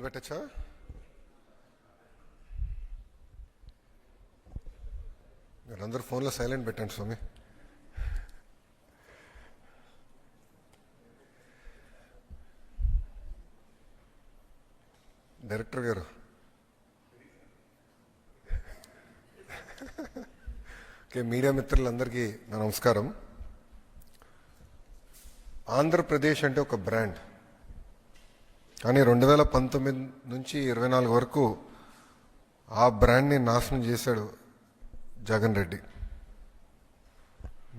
మొదలు పెట్టచ్చా? మీరందరూ ఫోన్లో సైలెంట్ పెట్టండి స్వామి. డైరెక్టర్ గారు, ఓకే, మీడియా మిత్రులందరికీ నా నమస్కారం. ఆంధ్రప్రదేశ్ అంటే ఒక బ్రాండ్, కానీ 2019 నుంచి 24 వరకు ఆ బ్రాండ్ని నాశనం చేశాడు జగన్ రెడ్డి.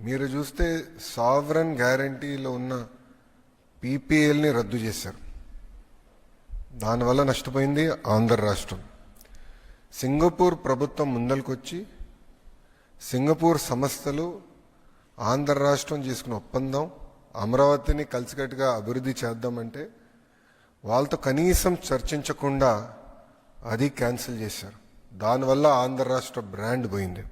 మీరు చూస్తే సావరన్ గ్యారంటీలో ఉన్న పీపీఎల్ని రద్దు చేశారు. దానివల్ల నష్టపోయింది ఆంధ్ర రాష్ట్రం. సింగపూర్ ప్రభుత్వం ముందలకొచ్చి సింగపూర్ సంస్థలు ఆంధ్ర రాష్ట్రం చేసుకున్న ఒప్పందం అమరావతిని కలిసికట్టుగా అభివృద్ధి చేద్దామంటే వాళ్ళతో కనీసం చర్చించకుండా అది క్యాన్సిల్ చేశారు. దానివల్ల ఆంధ్ర రాష్ట్ర బ్రాండ్ పోయింది.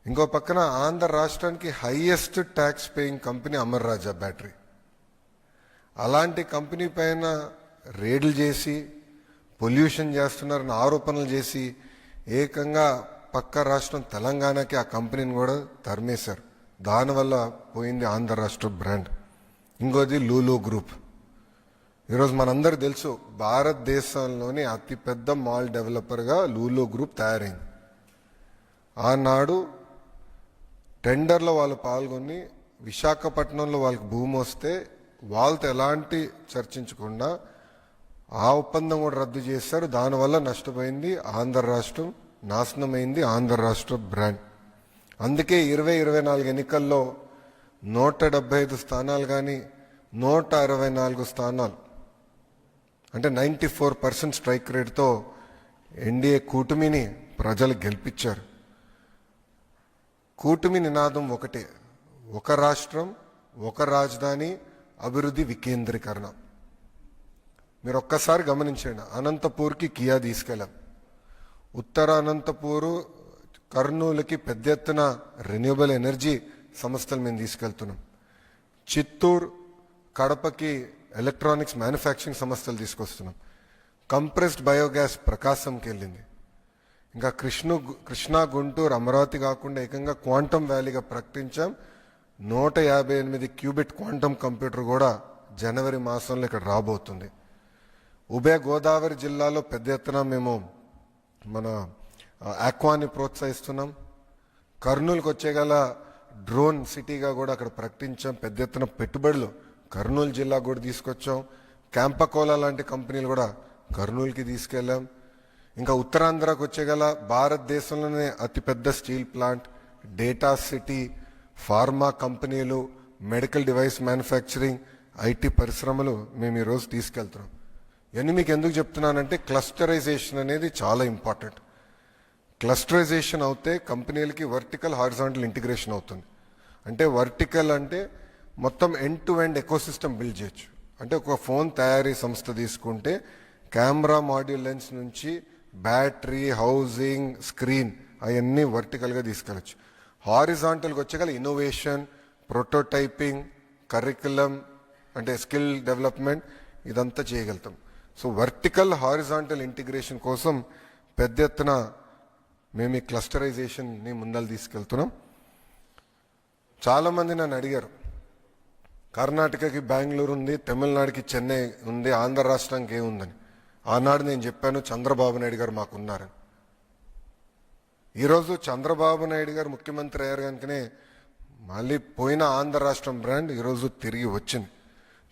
ఇంకో పక్కన ఆంధ్ర రాష్ట్రానికి highest tax paying company Amara Raja battery. అలాంటి కంపెనీ పైన రేడ్లు చేసి పొల్యూషన్ చేస్తున్నారని ఆరోపణలు చేసి ఏకంగా పక్క రాష్ట్రం తెలంగాణకి ఆ కంపెనీని కూడా తరిమేశారు. దానివల్ల పోయింది ఆంధ్ర రాష్ట్ర బ్రాండ్. ఇంకోది లూలు గ్రూప్. ఈరోజు మనందరూ తెలుసు, భారతదేశంలోని అతిపెద్ద మాల్ డెవలపర్గా లూలు గ్రూప్ తయారైంది. ఆనాడు టెండర్లో వాళ్ళు పాల్గొని విశాఖపట్నంలో వాళ్ళకి భూమి వస్తే వాళ్ళతో ఎలాంటి చర్చించకుండా ఆ ఒప్పందం కూడా రద్దు చేశారు. దానివల్ల నష్టపోయింది ఆంధ్ర రాష్ట్రం, నాశనమైంది ఆంధ్ర రాష్ట్ర బ్రాండ్. అందుకే 2024 ఎన్నికల్లో 175 స్థానాలు కానీ 164 స్థానాలు అంటే 94% స్ట్రైక్ రేట్తో ఎన్డీఏ కూటమిని ప్రజలు గెలిపించారు. కూటమి నినాదం ఒకటే, ఒక రాష్ట్రం, ఒక రాజధాని, అభివృద్ధి వికేంద్రీకరణ. మీరు ఒక్కసారి గమనించండి, అనంతపూర్కి కియా తీసుకెళ్ళాం, ఉత్తర అనంతపూరు కర్నూలుకి పెద్ద ఎత్తున రెన్యూబుల్ ఎనర్జీ సంస్థలు మేము తీసుకెళ్తున్నాం. చిత్తూరు కడపకి ఎలక్ట్రానిక్స్ మ్యానుఫ్యాక్చరింగ్ సంస్థలు తీసుకొస్తున్నాం. కంప్రెస్డ్ బయోగ్యాస్ ప్రకాశంకి వెళ్ళింది. ఇంకా కృష్ణా గుంటూరు అమరావతి కాకుండా ఏకంగా క్వాంటమ్ వ్యాలీగా ప్రకటించాం. 158 క్యూబిట్ క్వాంటమ్ కంప్యూటర్ కూడా జనవరి మాసంలో ఇక్కడ రాబోతుంది. ఉభయ గోదావరి జిల్లాలో పెద్ద ఎత్తున మేము మన ఆక్వాని ప్రోత్సహిస్తున్నాం. కర్నూలుకి వచ్చేగల డ్రోన్ సిటీగా కూడా అక్కడ ప్రకటించాం. పెద్ద ఎత్తున పెట్టుబడులు కర్నూలు జిల్లా కూడా తీసుకొచ్చాం. క్యాంపకోలా లాంటి కంపెనీలు కూడా కర్నూలుకి తీసుకెళ్ళాం. ఇంకా ఉత్తరాంధ్రకు వచ్చేగల భారతదేశంలోనే అతిపెద్ద steel plant, data city, pharma కంపెనీలు, మెడికల్ డివైస్ మ్యానుఫ్యాక్చరింగ్, ఐటీ పరిశ్రమలు మేము ఈరోజు తీసుకెళ్తున్నాం. ఇవన్నీ మీకు ఎందుకు చెప్తున్నానంటే క్లస్టరైజేషన్ అనేది చాలా ఇంపార్టెంట్. క్లస్టరైజేషన్ అవుతే కంపెనీలకి వర్టికల్ హారిజాంటల్ ఇంటిగ్రేషన్ అవుతుంది. అంటే వర్టికల్ అంటే మొత్తం end to end ecosystem build చేయొచ్చు. అంటే ఒక ఫోన్ తయారీ సంస్థ తీసుకుంటే కెమెరా, మాడ్యూల్, లెన్స్ నుంచి బ్యాటరీ, హౌసింగ్, స్క్రీన్ అవన్నీ వర్టికల్గా తీసుకెళ్ళచ్చు. హారిజాంటల్గా వచ్చేగల ఇన్నోవేషన్, ప్రోటోటైపింగ్, కరికులం అంటే స్కిల్ డెవలప్మెంట్ ఇదంతా చేయగలుగుతాం. సో వర్టికల్ హారిజాంటల్ ఇంటిగ్రేషన్ కోసం పెద్ద ఎత్తున మేము ఈ క్లస్టరైజేషన్ని ముందలు తీసుకెళ్తున్నాం. చాలామంది నన్ను అడిగారు, కర్ణాటకకి బెంగళూరు ఉంది, తమిళనాడుకి చెన్నై ఉంది, ఆంధ్ర రాష్ట్రానికి ఏముందని. ఆనాడు నేను చెప్పాను, చంద్రబాబు నాయుడు గారు మాకున్నారని. ఈరోజు చంద్రబాబు నాయుడు గారు ముఖ్యమంత్రి అయ్యారు కనుకనే మళ్ళీ పోయిన ఆంధ్ర రాష్ట్రం బ్రాండ్ ఈరోజు తిరిగి వచ్చింది.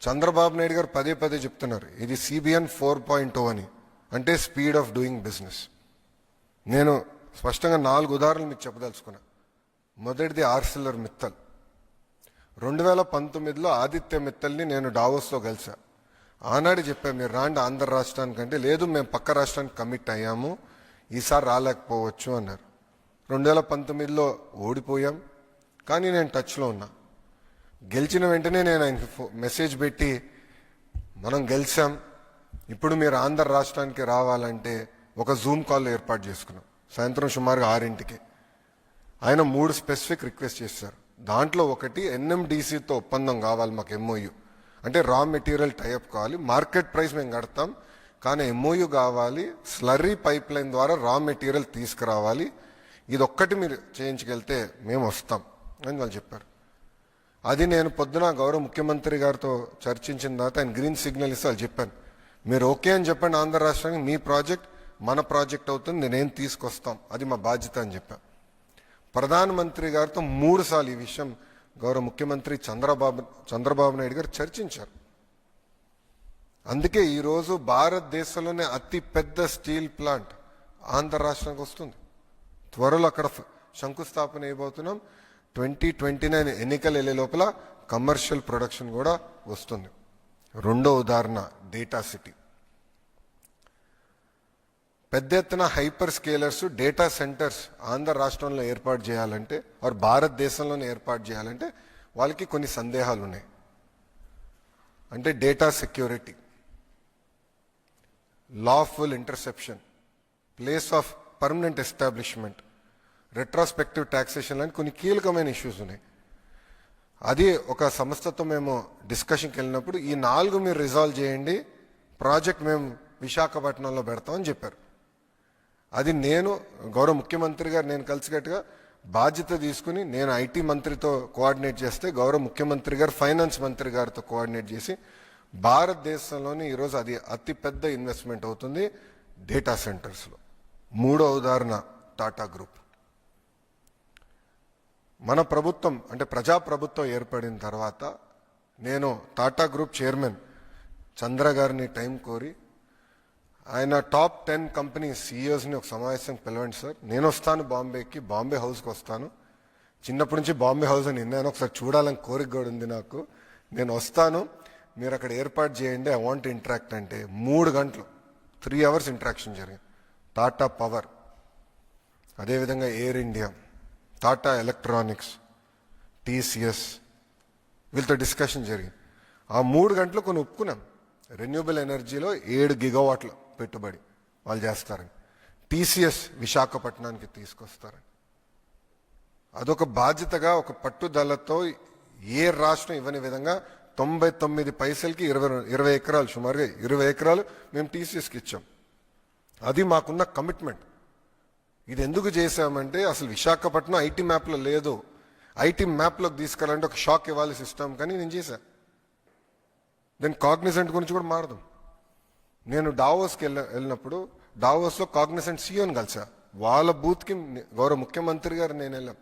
చంద్రబాబు నాయుడు గారు పదే పదే చెప్తున్నారు, ఇది CBN 4.0 అని, అంటే స్పీడ్ ఆఫ్ డూయింగ్ బిజినెస్. నేను స్పష్టంగా 4 ఉదాహరణలు మీకు చెప్పదలుచుకున్నా. మొదటిది ఆర్సిలర్ మిత్తల్. 2019లో ఆదిత్య మిత్తల్ని నేను డావోస్లో కలిసా. ఆనాడు చెప్పాను, మీరు రాండి ఆంధ్ర రాష్ట్రానికంటే, లేదు మేము పక్క రాష్ట్రానికి కమిట్ అయ్యాము, ఈసారి రాలేకపోవచ్చు అన్నారు. 2019లో ఓడిపోయాం, కానీ నేను టచ్లో ఉన్నా. గెలిచిన వెంటనే నేను ఆయనకి మెసేజ్ పెట్టి, మనం గెలిచాం, ఇప్పుడు మీరు ఆంధ్ర రాష్ట్రానికి రావాలంటే ఒక జూమ్ కాల్ ఏర్పాటు చేసుకున్నాం. సాయంత్రం సుమారుగా 6ంటికి ఆయన 3 స్పెసిఫిక్ రిక్వెస్ట్ చేశారు. దాంట్లో ఒకటి NMDCతో ఒప్పందం కావాలి మాకు, MOU అంటే రా మెటీరియల్ టైఅప్ కావాలి, మార్కెట్ ప్రైస్ మేము కడతాం, కానీ ఎంఓయు కావాలి, స్లర్రీ పైప్ లైన్ ద్వారా రా మెటీరియల్ తీసుకురావాలి, ఇది ఒక్కటి మీరు చేయించుకెళ్తే మేము వస్తాం అని వాళ్ళు చెప్పారు. అది నేను పొద్దున గౌరవ ముఖ్యమంత్రి గారితో చర్చించిన తర్వాత ఆయన గ్రీన్ సిగ్నల్ ఇస్తే వాళ్ళు చెప్పాను, మీరు ఓకే అని చెప్పండి ఆంధ్ర రాష్ట్రానికి, మీ ప్రాజెక్ట్ మన ప్రాజెక్ట్ అవుతుంది, నేనేం తీసుకొస్తాం, అది మా బాధ్యత అని చెప్పాను. ప్రధానమంత్రి గారితో 3 సార్లు ఈ విషయం గౌరవ ముఖ్యమంత్రి చంద్రబాబు నాయుడు గారు చర్చించారు. అందుకే ఈరోజు భారతదేశంలోనే అతి పెద్ద స్టీల్ ప్లాంట్ ఆంధ్ర రాష్ట్రానికి వస్తుంది. త్వరలో అక్కడ శంకుస్థాపన అయిపోతున్నాం. 2029 ఎన్నికలు వెళ్ళే లోపల కమర్షియల్ ప్రొడక్షన్ కూడా వస్తుంది. రెండో ఉదాహరణ డేటా సిటీ. పెద్ద ఎత్తున hyper scalers, data centres Andhra రాష్ట్రంలో ఏర్పాటు చేయాలంటే వారు భారతదేశంలోనే ఏర్పాటు చేయాలంటే వాళ్ళకి కొన్ని సందేహాలు ఉన్నాయి. అంటే data security, lawful interception, place of permanent establishment, retrospective taxation లాంటి కొన్ని కీలకమైన ఇష్యూస్ ఉన్నాయి. అది ఒక సంస్థతో మేము డిస్కషన్కి వెళ్ళినప్పుడు ఈ 4 మీరు రిజాల్వ్ చేయండి, ప్రాజెక్ట్ మేము విశాఖపట్నంలో పెడతామని చెప్పారు. అది నేను గౌరవ ముఖ్యమంత్రి గారు నేను కలిసికట్టుగా బాధ్యత తీసుకుని నేను ఐటీ మంత్రితో కోఆర్డినేట్ చేస్తే గౌరవ ముఖ్యమంత్రి గారు ఫైనాన్స్ మంత్రి గారితో కోఆర్డినేట్ చేసి భారతదేశంలోని ఈరోజు అది అతిపెద్ద ఇన్వెస్ట్మెంట్ అవుతుంది డేటా సెంటర్స్లో. మూడో ఉదాహరణ టాటా గ్రూప్. మన ప్రభుత్వం అంటే ప్రజాప్రభుత్వం ఏర్పడిన తర్వాత నేను టాటా గ్రూప్ చైర్మన్ చంద్ర గారిని టైం కోరి ఆయన టాప్ 10 కంపెనీ సీఈఓస్ని ఒక సమావేశం పిలవండి సార్, నేను వస్తాను బాంబేకి, బాంబే హౌస్కి వస్తాను, చిన్నప్పటి నుంచి బాంబే హౌస్ అని విన్నాను, ఒకసారి చూడాలని కోరిక కూడా ఉంది నాకు, నేను వస్తాను, మీరు అక్కడ ఏర్పాటు చేయండి, ఐ వాంట్ ఇంటరాక్ట్ అంటే 3 గంటలు 3 అవర్స్ ఇంటరాక్షన్ జరిగింది. టాటా పవర్, అదేవిధంగా air India, Tata electronics, TCS, వీళ్ళతో డిస్కషన్ జరిగింది. ఆ 3 గంటలు కొన్ని ఒప్పుకున్నాం. రెన్యూబుల్ ఎనర్జీలో 7 గిగావాట్ల పెట్టుబడి వాళ్ళు చేస్తారని, టీసీఎస్ విశాఖపట్నానికి తీసుకొస్తారని. అదొక బాధ్యతగా ఒక పట్టుదలతో ఏ రాష్ట్రం ఇవ్వని విధంగా 99 పైసలకి 20 ఎకరాలు, సుమారుగా 20 ఎకరాలు మేము టీసీఎస్కి ఇచ్చాం. అది మాకున్న కమిట్మెంట్. ఇది ఎందుకు చేశామంటే అసలు విశాఖపట్నం ఐటీ మ్యాప్లో లేదు, ఐటీ మ్యాప్లోకి తీసుకెళ్ళాలంటే ఒక షాక్ ఇవ్వాలి సిస్టమ్, కానీ నేను చేశాను. దెన్ కాగ్నిసెంట్ గురించి కూడా మారదాం. నేను డావోస్కి వెళ్ళినప్పుడు డావోస్లో కాగ్నిసెంట్ సీఈఓని కలిసా. వాళ్ళ బూత్కి గౌరవ ముఖ్యమంత్రి గారు నేను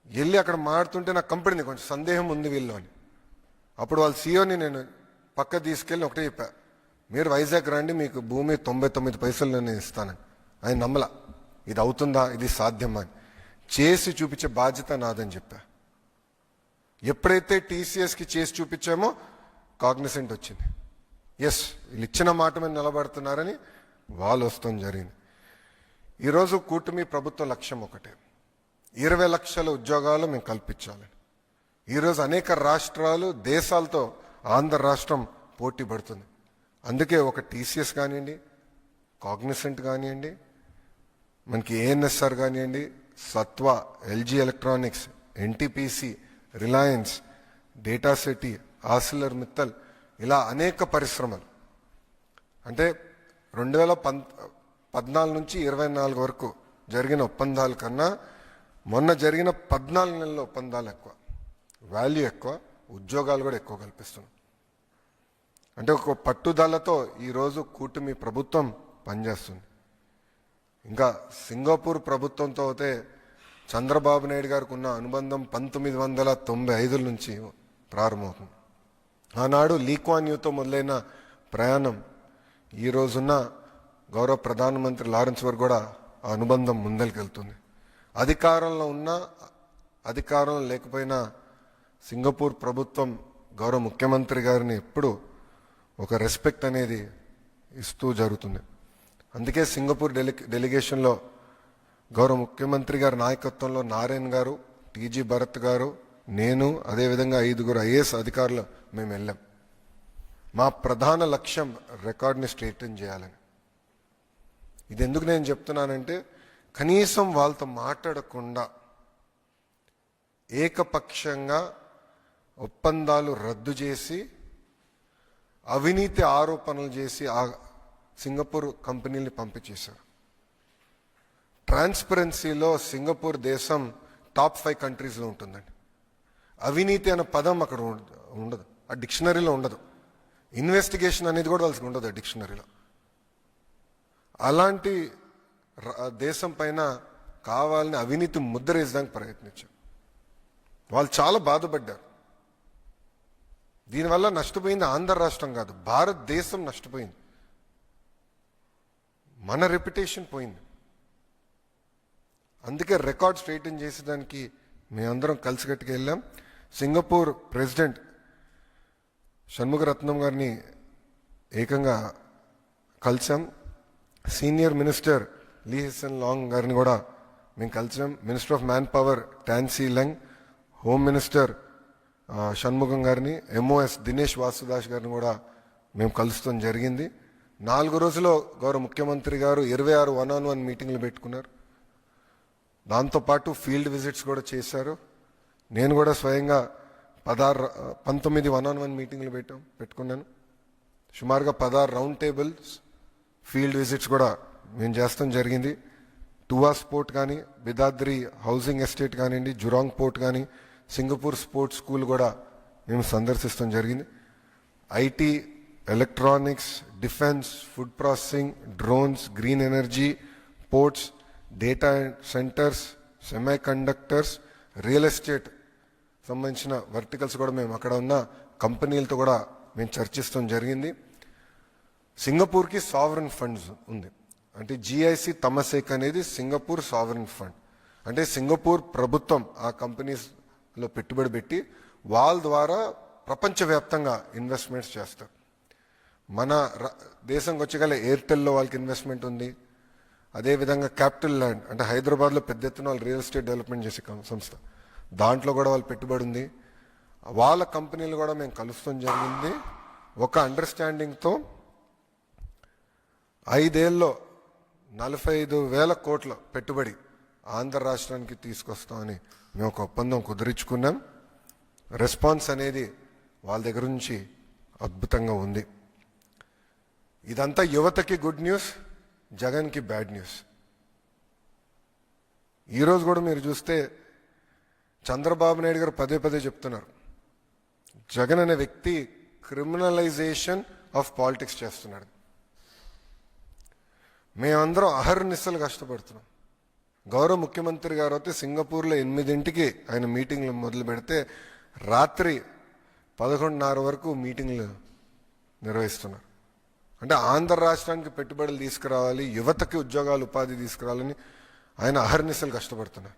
వెళ్ళి అక్కడ మాడుతుంటే నాకు కంపెనీ కొంచెం సందేహం ఉంది వీళ్ళు అని. అప్పుడు వాళ్ళ సీఈఓని నేను పక్క తీసుకెళ్ళి ఒకటే చెప్పా, మీరు వైజాగ్ రండి, మీకు భూమి 99 పైసలు నేను ఇస్తానని. ఆయన నమ్మలా, ఇది అవుతుందా, ఇది సాధ్యమా అని. చేసి చూపించే బాధ్యత నాదని చెప్పా. ఎప్పుడైతే టీసీఎస్కి చేసి చూపించామో కాగ్నిసెంట్ వచ్చింది. ఎస్, వీళ్ళు ఇచ్చిన మాట మీద నిలబడుతున్నారని వాళ్ళు వస్తాం జరిగింది. ఈరోజు కూటమి ప్రభుత్వ లక్ష్యం ఒకటే, 20 లక్షల ఉద్యోగాలు మేము కల్పించాలని. ఈరోజు అనేక రాష్ట్రాలు, దేశాలతో ఆంధ్ర రాష్ట్రం పోటీ పడుతుంది. అందుకే ఒక టీసీఎస్ కానివ్వండి, కాగ్నిసెంట్ కానివ్వండి, మనకి ఏఎన్ఎస్ఆర్ కానివ్వండి, Sattva, LG Electronics, NTPC, Reliance, Data City, Arcelor Mittal, ఇలా అనేక పరిశ్రమలు. అంటే 2014 నుంచి 24 వరకు జరిగిన ఒప్పందాల కన్నా మొన్న జరిగిన 14 నెలల ఒప్పందాలు ఎక్కువ, వాల్యూ ఎక్కువ, ఉద్యోగాలు కూడా ఎక్కువ కల్పిస్తున్నాం. అంటే ఒక పట్టుదలతో ఈరోజు కూటమి ప్రభుత్వం పనిచేస్తుంది. ఇంకా సింగపూర్ ప్రభుత్వంతో అయితే చంద్రబాబు నాయుడు గారికి ఉన్న అనుబంధం 1995 నుంచి ప్రారంభమవుతుంది. ఆనాడు లీక్వాన్ యూతో మొదలైన ప్రయాణం ఈ రోజున్న గౌరవ ప్రధానమంత్రి లారెన్స్ వరకు కూడా ఆ అనుబంధం ముందరికెళ్తుంది. అధికారంలో ఉన్నా అధికారంలో లేకపోయినా సింగపూర్ ప్రభుత్వం గౌరవ ముఖ్యమంత్రి గారిని ఎప్పుడు ఒక రెస్పెక్ట్ అనేది ఇస్తూ జరుగుతుంది. అందుకే సింగపూర్ డెలిగేషన్లో గౌరవ ముఖ్యమంత్రి గారి నాయకత్వంలో నారాయణ్ గారు, టీజీ భరత్ గారు, నేను, అదేవిధంగా 5 ఐఏఎస్ అధికారులు మేము వెళ్ళాం. మా ప్రధాన లక్ష్యం రికార్డ్ని స్ట్రెయిటన్ చేయాలని. ఇది ఎందుకు నేను చెప్తున్నానంటే కనీసం వాళ్ళతో మాట్లాడకుండా ఏకపక్షంగా ఒప్పందాలు రద్దు చేసి అవినీతి ఆరోపణలు చేసి ఆ సింగపూర్ కంపెనీని పంపించేశారు. ట్రాన్స్పరెన్సీలో సింగపూర్ దేశం టాప్ 5 కంట్రీస్లో ఉంటుందండి. అవినీతి అనే పదం అక్కడ ఉండదు, ఆ డిక్షనరీలో ఉండదు. ఇన్వెస్టిగేషన్ అనేది కూడా వాళ్ళకి ఉండదు ఆ డిక్షనరీలో. అలాంటి దేశం పైన కావాలని అవినీతి ముద్ర వేసడానికి ప్రయత్నించారు. వాళ్ళు చాలా బాధపడ్డారు. దీనివల్ల నష్టపోయింది ఆంధ్ర రాష్ట్రం కాదు, భారతదేశం నష్టపోయింది. మన రెప్యుటేషన్ పోయింది. అందుకే రికార్డ్ స్ట్రైటన్ చేసేదానికి మేమందరం కలిసికట్టుకు వెళ్ళాం. సింగపూర్ ప్రెసిడెంట్ షణ్ముగరత్నం గారిని ఏకంగా కలిసాం. Senior minister Lee Hsien Loong గారిని కూడా మేము కలిసాం. Minister of manpower Tan See Leng, home minister Shanmugam గారిని, ఎంఓఎస్ దినేష్ వాసుదాస్ గారిని కూడా మేము కలుస్తాం జరిగింది. 4 రోజుల్లో గౌరవ ముఖ్యమంత్రి గారు 26 1-on-1 మీటింగ్లు పెట్టుకున్నారు. దాంతోపాటు ఫీల్డ్ విజిట్స్ కూడా చేశారు. నేను కూడా స్వయంగా 19 1-on-1 మీటింగ్లు పెట్టుకున్నాను. సుమారుగా 16 రౌండ్ టేబుల్స్ ఫీల్డ్ విజిట్స్ కూడా మేము చేస్తాం జరిగింది. టువాస్ పోర్ట్ కానీ, బిదాద్రి హౌసింగ్ ఎస్టేట్ కానివ్వండి, జురాంగ్ పోర్ట్ కానీ, సింగపూర్ స్పోర్ట్స్ స్కూల్ కూడా మేము సందర్శిస్తాం జరిగింది. IT, electronics, defence, food processing, drones, green energy, ports, data centres, semi conductors, real estate సంబంధించిన వర్టికల్స్ కూడా మేము అక్కడ ఉన్న కంపెనీలతో కూడా మేము చర్చిస్తాం జరిగింది. సింగపూర్కి సావరెన్ ఫండ్స్ ఉంది. అంటే జిఐసి తమసేక్ అనేది సింగపూర్ సావరెన్ ఫండ్. అంటే సింగపూర్ ప్రభుత్వం ఆ కంపెనీస్లో పెట్టుబడి పెట్టి వాళ్ళ ద్వారా ప్రపంచవ్యాప్తంగా ఇన్వెస్ట్మెంట్స్ చేస్తారు. మన దేశంకి వచ్చగల ఎయిర్టెల్లో వాళ్ళకి ఇన్వెస్ట్మెంట్ ఉంది. అదేవిధంగా క్యాపిటల్ ల్యాండ్ అంటే హైదరాబాద్లో పెద్ద ఎత్తున వాళ్ళు రియల్ ఎస్టేట్ డెవలప్మెంట్ చేసే సంస్థ, దాంట్లో కూడా వాళ్ళు పెట్టుబడి ఉంది. వాళ్ళ కంపెనీలు కూడా మేము కలుస్తాం జరిగింది. ఒక అండర్స్టాండింగ్తో 5 ఏళ్ళలో 45,000 కోట్ల పెట్టుబడి ఆంధ్ర రాష్ట్రానికి తీసుకొస్తామని మేము ఒక ఒప్పందం కుదిరించుకున్నాం. రెస్పాన్స్ అనేది వాళ్ళ దగ్గర నుంచి అద్భుతంగా ఉంది. ఇదంతా యువతకి గుడ్ న్యూస్, జగన్కి బ్యాడ్ న్యూస్. ఈరోజు కూడా మీరు చూస్తే చంద్రబాబు నాయుడు గారు పదే చెప్తున్నారు, జగన్ అనే వ్యక్తి క్రిమినలైజేషన్ ఆఫ్ పాలిటిక్స్ చేస్తున్నాడు. మేమందరం అహర్నిశలు కష్టపడుతున్నాం. గౌరవ ముఖ్యమంత్రి గారు అయితే సింగపూర్లో 8 ఆయన మీటింగ్లు మొదలు పెడితే రాత్రి 11:30 వరకు మీటింగ్లు నిర్వహిస్తున్నారు. అంటే ఆంధ్ర రాష్ట్రానికి పెట్టుబడులు తీసుకురావాలి, యువతకి ఉద్యోగాలు ఉపాధి తీసుకురావాలని ఆయన అహర్నిశలు కష్టపడుతున్నారు.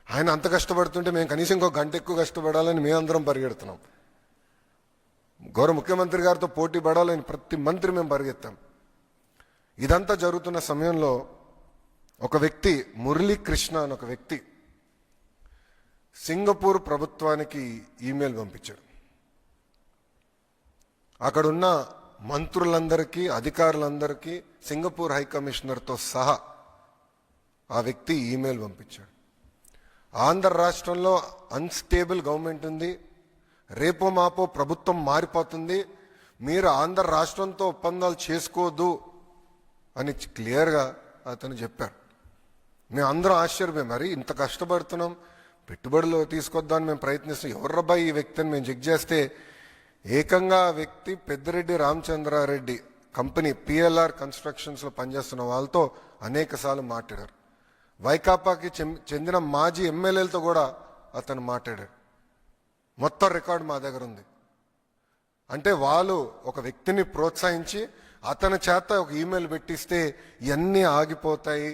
ఆయన అంత కష్టపడుతుంటే మేము కనీసం ఇంకో గంట ఎక్కువ కష్టపడాలని మేమందరం పరిగెడుతున్నాం. గౌరవ ముఖ్యమంత్రి గారితో పోటీ పడాలని ప్రతి మంత్రి మేము పరిగెత్తాం. ఇదంతా జరుగుతున్న సమయంలో ఒక వ్యక్తి, మురళీకృష్ణ అని ఒక వ్యక్తి సింగపూర్ ప్రభుత్వానికి ఈమెయిల్ పంపించాడు. అక్కడున్న మంత్రులందరికీ, అధికారులందరికీ, సింగపూర్ హై కమిషనర్తో సహా ఆ వ్యక్తి ఈమెయిల్ పంపించాడు. ఆంధ్ర రాష్ట్రంలో అన్స్టేబుల్ గవర్నమెంట్ ఉంది, రేపో మాపో ప్రభుత్వం మారిపోతుంది, మీరు ఆంధ్ర రాష్ట్రంతో ఒప్పందాలు చేసుకోవద్దు అని క్లియర్గా అతను చెప్పారు. మేము అందరం ఆశ్చర్యపోయాం, మరి ఇంత కష్టపడుతున్నాం, పెట్టుబడులు తీసుకొద్దామని మేము ప్రయత్నిస్తాం, ఎవర్రబ్బాయి ఈ వ్యక్తిని మేము చెక్ చేస్తే ఏకంగా ఆ వ్యక్తి పెద్దిరెడ్డి రామచంద్రారెడ్డి కంపెనీ పిఎల్ఆర్ కన్స్ట్రక్షన్స్లో పనిచేస్తున్న వాళ్ళతో అనేక సార్లు మాట్లాడారు. వైకాపాకి చెందిన మాజీ ఎమ్మెల్యేలతో కూడా అతను మాట్లాడాడు. మొత్తం రికార్డు మా దగ్గర ఉంది. అంటే వాళ్ళు ఒక వ్యక్తిని ప్రోత్సహించి అతని చేత ఒక ఈమెయిల్ పెట్టిస్తే ఇవన్నీ ఆగిపోతాయి,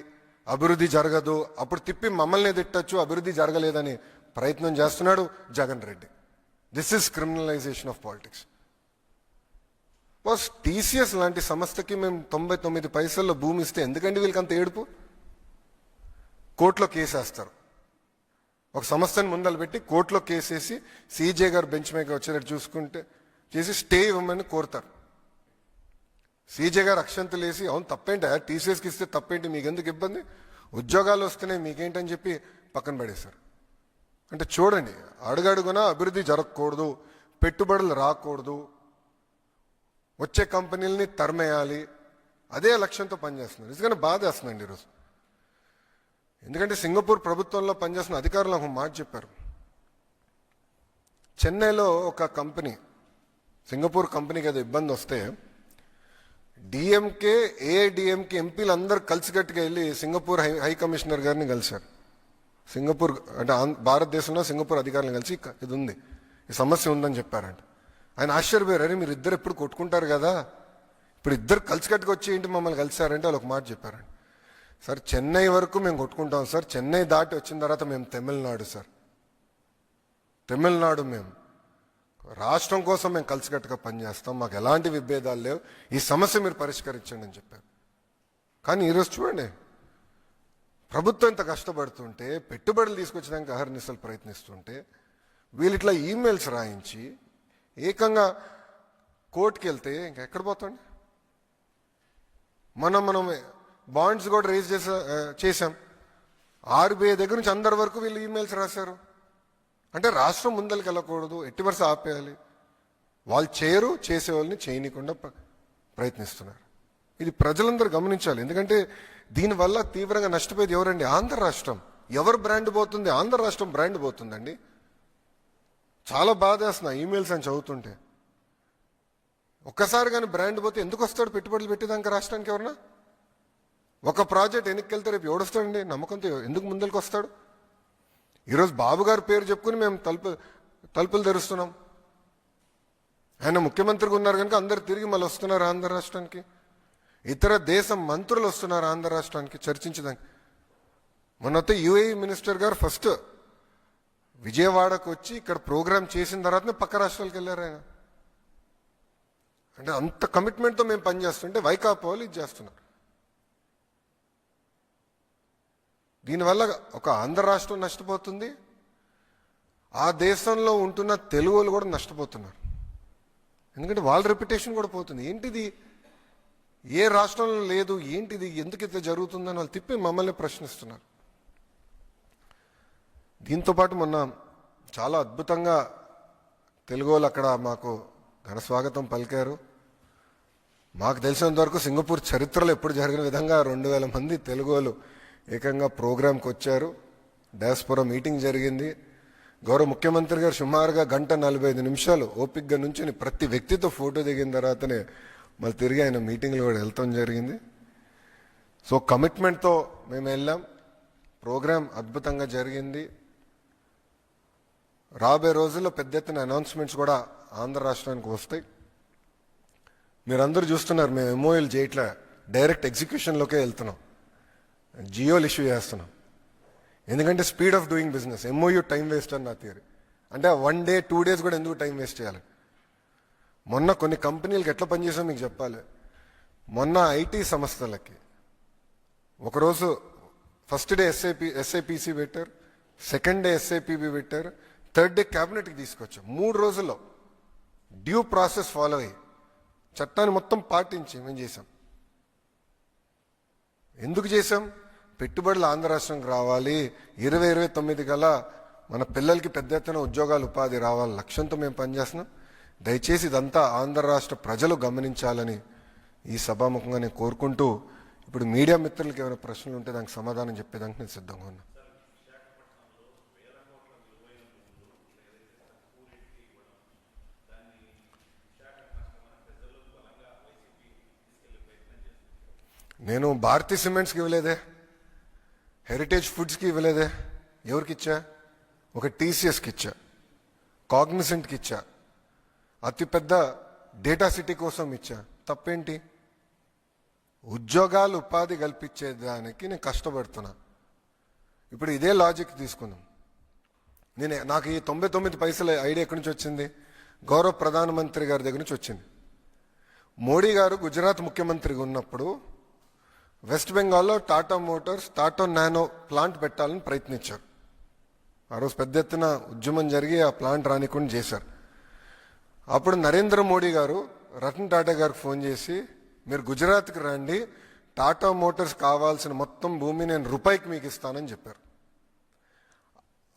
అభివృద్ధి జరగదు, అప్పుడు తిప్పి మమ్మల్ని తిట్టచ్చు, అభివృద్ధి జరగలేదని ప్రయత్నం చేస్తున్నాడు Jagan Reddy. This is criminalization of politics. TCS లాంటి సంస్థకి మేము 99 పైసల్లో భూమి ఇస్తే ఎందుకండి వీళ్ళకి అంత ఏడుపు? కోర్టులో కేసేస్తారు. ఒక సంస్థని ముందలు పెట్టి కోర్టులో కేసేసి సీజే గారు బెంచ్ మీద వచ్చేటట్టు చూసుకుంటే చేసి స్టే ఇవ్వమని కోరుతారు. సీజే గారు అక్షంతలు వేసి, అవును తప్పేంటి, టీసీఎస్కి ఇస్తే తప్పేంటి, మీకెందుకు ఇబ్బంది, ఉద్యోగాలు వస్తున్నాయి మీకేంటని చెప్పి పక్కన పడేశారు. అంటే చూడండి, అడుగడుగునా అభివృద్ధి జరగకూడదు, పెట్టుబడులు రాకూడదు, వచ్చే కంపెనీలని తరిమేయాలి, అదే లక్ష్యంతో పనిచేస్తున్నారు. నిజంగానే బాధేస్తుందండి ఈరోజు. ఎందుకంటే సింగపూర్ ప్రభుత్వంలో పనిచేస్తున్న అధికారులు ఒక మాట చెప్పారు. చెన్నైలో ఒక కంపెనీ, సింగపూర్ కంపెనీకి ఏదో ఇబ్బంది వస్తే డిఎంకే ఏఐడిఎంకే ఎంపీలు అందరూ కలిసికట్టుగా వెళ్ళి సింగపూర్ హై కమిషనర్ గారిని కలిశారు. సింగపూర్ అంటే భారతదేశంలో సింగపూర్ అధికారులను కలిసి ఇది ఉంది, ఈ సమస్య ఉందని చెప్పారంట. ఆయన ఆశ్చర్యపోయారు, అరే మీరు ఇద్దరు ఎప్పుడు కొట్టుకుంటారు కదా, ఇప్పుడు ఇద్దరు కలిసికట్టుగా వచ్చి ఏంటి మమ్మల్ని కలిశారంటే వాళ్ళు ఒక మాట చెప్పారండి. సార్ చెన్నై వరకు మేము కొట్టుకుంటాం సార్, చెన్నై దాటి వచ్చిన తర్వాత మేము తమిళనాడు సార్, తమిళనాడు మేము రాష్ట్రం కోసం మేము కలిసికట్టుగా పనిచేస్తాం, మాకు ఎలాంటి విభేదాలు లేవు, ఈ సమస్య మీరు పరిష్కరించండి అని చెప్పారు. కానీ ఈరోజు చూడండి, ప్రభుత్వం ఇంత కష్టపడుతుంటే, పెట్టుబడులు తీసుకొచ్చడానికి అహర్నిశలు ప్రయత్నిస్తుంటే, వీళ్ళు ఇట్లా ఈమెయిల్స్ రాయించి ఏకంగా కోర్టుకి వెళ్తే ఇంకెక్కడ పోతాండి. మనం బాండ్స్ కూడా రేజ్ చేశాం. ఆర్బీఐ దగ్గర నుంచి అందరి వరకు వీళ్ళు ఈమెయిల్స్ రాశారు. అంటే రాష్ట్రం ముందరికి వెళ్ళకూడదు, ఎట్టి వరుస ఆపేయాలి. వాళ్ళు చేయరు, చేసేవాళ్ళని చేయనీయకుండా ప్రయత్నిస్తున్నారు. ఇది ప్రజలందరూ గమనించాలి. ఎందుకంటే దీనివల్ల తీవ్రంగా నష్టపోయేది ఎవరండి? ఆంధ్ర రాష్ట్రం. ఎవరు బ్రాండ్ పోతుంది? ఆంధ్ర రాష్ట్రం బ్రాండ్ పోతుందండి. చాలా బాధేస్తున్నా ఈమెయిల్స్ అని చదువుతుంటే. ఒక్కసారి కానీ బ్రాండ్ పోతే ఎందుకు వస్తాడు పెట్టుబడులు పెట్టేదానికి రాష్ట్రానికి? ఎవరన్నా ఒక ప్రాజెక్ట్ వెనక్కి రేపు ఎవడొస్తాడండి? నమ్మకంతో ఎందుకు ముందరికి వస్తాడు? ఈరోజు బాబు గారి పేరు చెప్పుకుని మేము తలుపులు తెరుస్తున్నాం. ఆయన ముఖ్యమంత్రిగా ఉన్నారు కనుక అందరు తిరిగి మళ్ళీ వస్తున్నారు ఆంధ్ర రాష్ట్రానికి. ఇతర దేశం మంత్రులు వస్తున్నారు ఆంధ్ర రాష్ట్రానికి చర్చించడానికి. మొన్నైతే యుఏఈ మినిస్టర్ గారు ఫస్ట్ విజయవాడకు వచ్చి ఇక్కడ ప్రోగ్రామ్ చేసిన తర్వాతనే పక్క రాష్ట్రాలకు వెళ్ళారు ఆయన. అంటే అంత కమిట్మెంట్తో మేము పనిచేస్తుంటే వైకాపా వాళ్ళు ఇది చేస్తున్నారు. దీనివల్ల ఒక ఆంధ్ర రాష్ట్రం నష్టపోతుంది, ఆ దేశంలో ఉంటున్న తెలుగు వాళ్ళు కూడా నష్టపోతున్నారు. ఎందుకంటే వాళ్ళ రెప్యుటేషన్ కూడా పోతుంది. ఏంటిది, ఏ రాష్ట్రంలో లేదు, ఏంటిది, ఎందుకు ఇట్లా జరుగుతుందని వాళ్ళు తిప్పి మమ్మల్ని ప్రశ్నిస్తున్నారు. దీంతోపాటు మొన్న చాలా అద్భుతంగా తెలుగు వాళ్ళు అక్కడ మాకు ఘన స్వాగతం పలికారు. మాకు తెలిసినంత వరకు సింగపూర్ చరిత్రలో ఎప్పుడు జరిగిన విధంగా 2000 మంది తెలుగు వాళ్ళు ఏకంగా ప్రోగ్రాంకి వచ్చారు. డయాస్పోరా మీటింగ్ జరిగింది. గౌరవ ముఖ్యమంత్రి గారు సుమారుగా 1:45 ఓపికగా నుంచి ప్రతి వ్యక్తితో ఫోటో దిగిన తర్వాతనే మళ్ళీ తిరిగి ఆయన మీటింగ్లో కూడా వెళ్తాం జరిగింది. సో కమిట్మెంట్తో మేము వెళ్ళాం. ప్రోగ్రాం అద్భుతంగా జరిగింది. రాబోయే రోజుల్లో పెద్ద ఎత్తున అనౌన్స్మెంట్స్ కూడా ఆంధ్ర రాష్ట్రానికి వస్తాయి. మీరందరూ చూస్తున్నారు, మేము ఎంఓఏలు చేయట్లే, డైరెక్ట్ ఎగ్జిక్యూషన్లోకే వెళ్తున్నాం. జియోలు ఇష్యూ చేస్తున్నాం. ఎందుకంటే speed of doing business. MoU time waste అని నా థియరీ. అంటే 1 డే 2 డేస్ కూడా ఎందుకు టైం వేస్ట్ చేయాలి? మొన్న కొన్ని కంపెనీలకు ఎట్లా పనిచేసాం మీకు చెప్పాలి. మొన్న ఐటీ సంస్థలకి ఒకరోజు ఫస్ట్ డే ఎస్ఐపిసి పెట్టారు, సెకండ్ డే ఎస్ఐపిబి పెట్టారు, థర్డ్ డే క్యాబినెట్కి తీసుకొచ్చాం. 3 రోజుల్లో డ్యూ ప్రాసెస్ ఫాలో అయ్యి చట్టాన్ని మొత్తం పాటించి మేము చేసాం. ఎందుకు చేసాం? పెట్టుబడులు ఆంధ్ర రాష్ట్రంకి రావాలి, 2029 కల్లా మన పిల్లలకి పెద్ద ఎత్తున ఉద్యోగాలు ఉపాధి రావాలి లక్ష్యంతో మేము పనిచేస్తున్నాం. దయచేసి ఇదంతా ఆంధ్ర రాష్ట్ర ప్రజలు గమనించాలని ఈ సభాముఖంగా నేను కోరుకుంటూ, ఇప్పుడు మీడియా మిత్రులకి ఏమైనా ప్రశ్నలు ఉంటే దానికి సమాధానం చెప్పేదానికి నేను సిద్ధంగా ఉన్నా. నేను భారతీ సిమెంట్స్కి ఇవ్వలేదే, హెరిటేజ్ ఫుడ్స్కి ఇవ్వలేదే. ఎవరికి ఇచ్చా? ఒక టీసీఎస్కి ఇచ్చా, కాగ్నిసెంట్కి ఇచ్చా, అతిపెద్ద డేటా సిటీ కోసం ఇచ్చా. తప్పేంటి? ఉద్యోగాలు ఉపాధి కల్పించేదానికి నేను కష్టపడుతున్నా. ఇప్పుడు ఇదే లాజిక్ తీసుకుందాం. నాకు ఈ 99 పైసల ఐడియా ఎక్కడి నుంచి వచ్చింది? గౌరవ ప్రధానమంత్రి గారి దగ్గర నుంచి వచ్చింది. మోడీ గారు గుజరాత్ ముఖ్యమంత్రిగా ఉన్నప్పుడు వెస్ట్ బెంగాల్లో Tata Motors Tata nano plant పెట్టాలని ప్రయత్నించారు. ఆ రోజు పెద్ద ఎత్తున ఉద్యమం జరిగి ఆ ప్లాంట్ రానికుండా చేశారు. అప్పుడు నరేంద్ర మోడీ గారు రతన్ టాటా గారికి ఫోన్ చేసి, మీరు గుజరాత్కి రండి, టాటా మోటార్స్ కావాల్సిన మొత్తం భూమి నేను రూపాయికి మీకు ఇస్తానని చెప్పారు.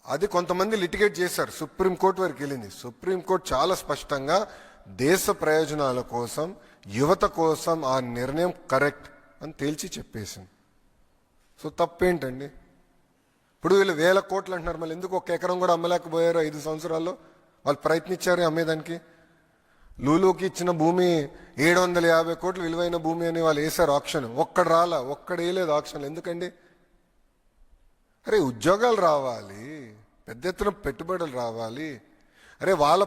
అది కొంతమంది లిటిగేట్ చేశారు, సుప్రీంకోర్టు వరకు వెళ్ళింది. సుప్రీంకోర్టు చాలా స్పష్టంగా దేశ ప్రయోజనాల కోసం యువత కోసం ఆ నిర్ణయం కరెక్ట్ అని తేల్చి చెప్పేసింది. సో తప్పేంటండి? ఇప్పుడు వీళ్ళు 1000 కోట్లు అంటున్నారు, మళ్ళీ ఎందుకు 1 ఎకరం కూడా అమ్మలేకపోయారు 5 సంవత్సరాల్లో? వాళ్ళు ప్రయత్నించారు అమ్మేదానికి. లూలుకి ఇచ్చిన భూమి 750 కోట్లు విలువైన భూమి అని వాళ్ళు వేశారు ఆప్షన్. ఒక్కడు వేయలేదు ఆప్షన్లు. ఎందుకండి? అరే ఉద్యోగాలు రావాలి, పెద్ద ఎత్తున పెట్టుబడులు రావాలి. అరే వాళ్ళ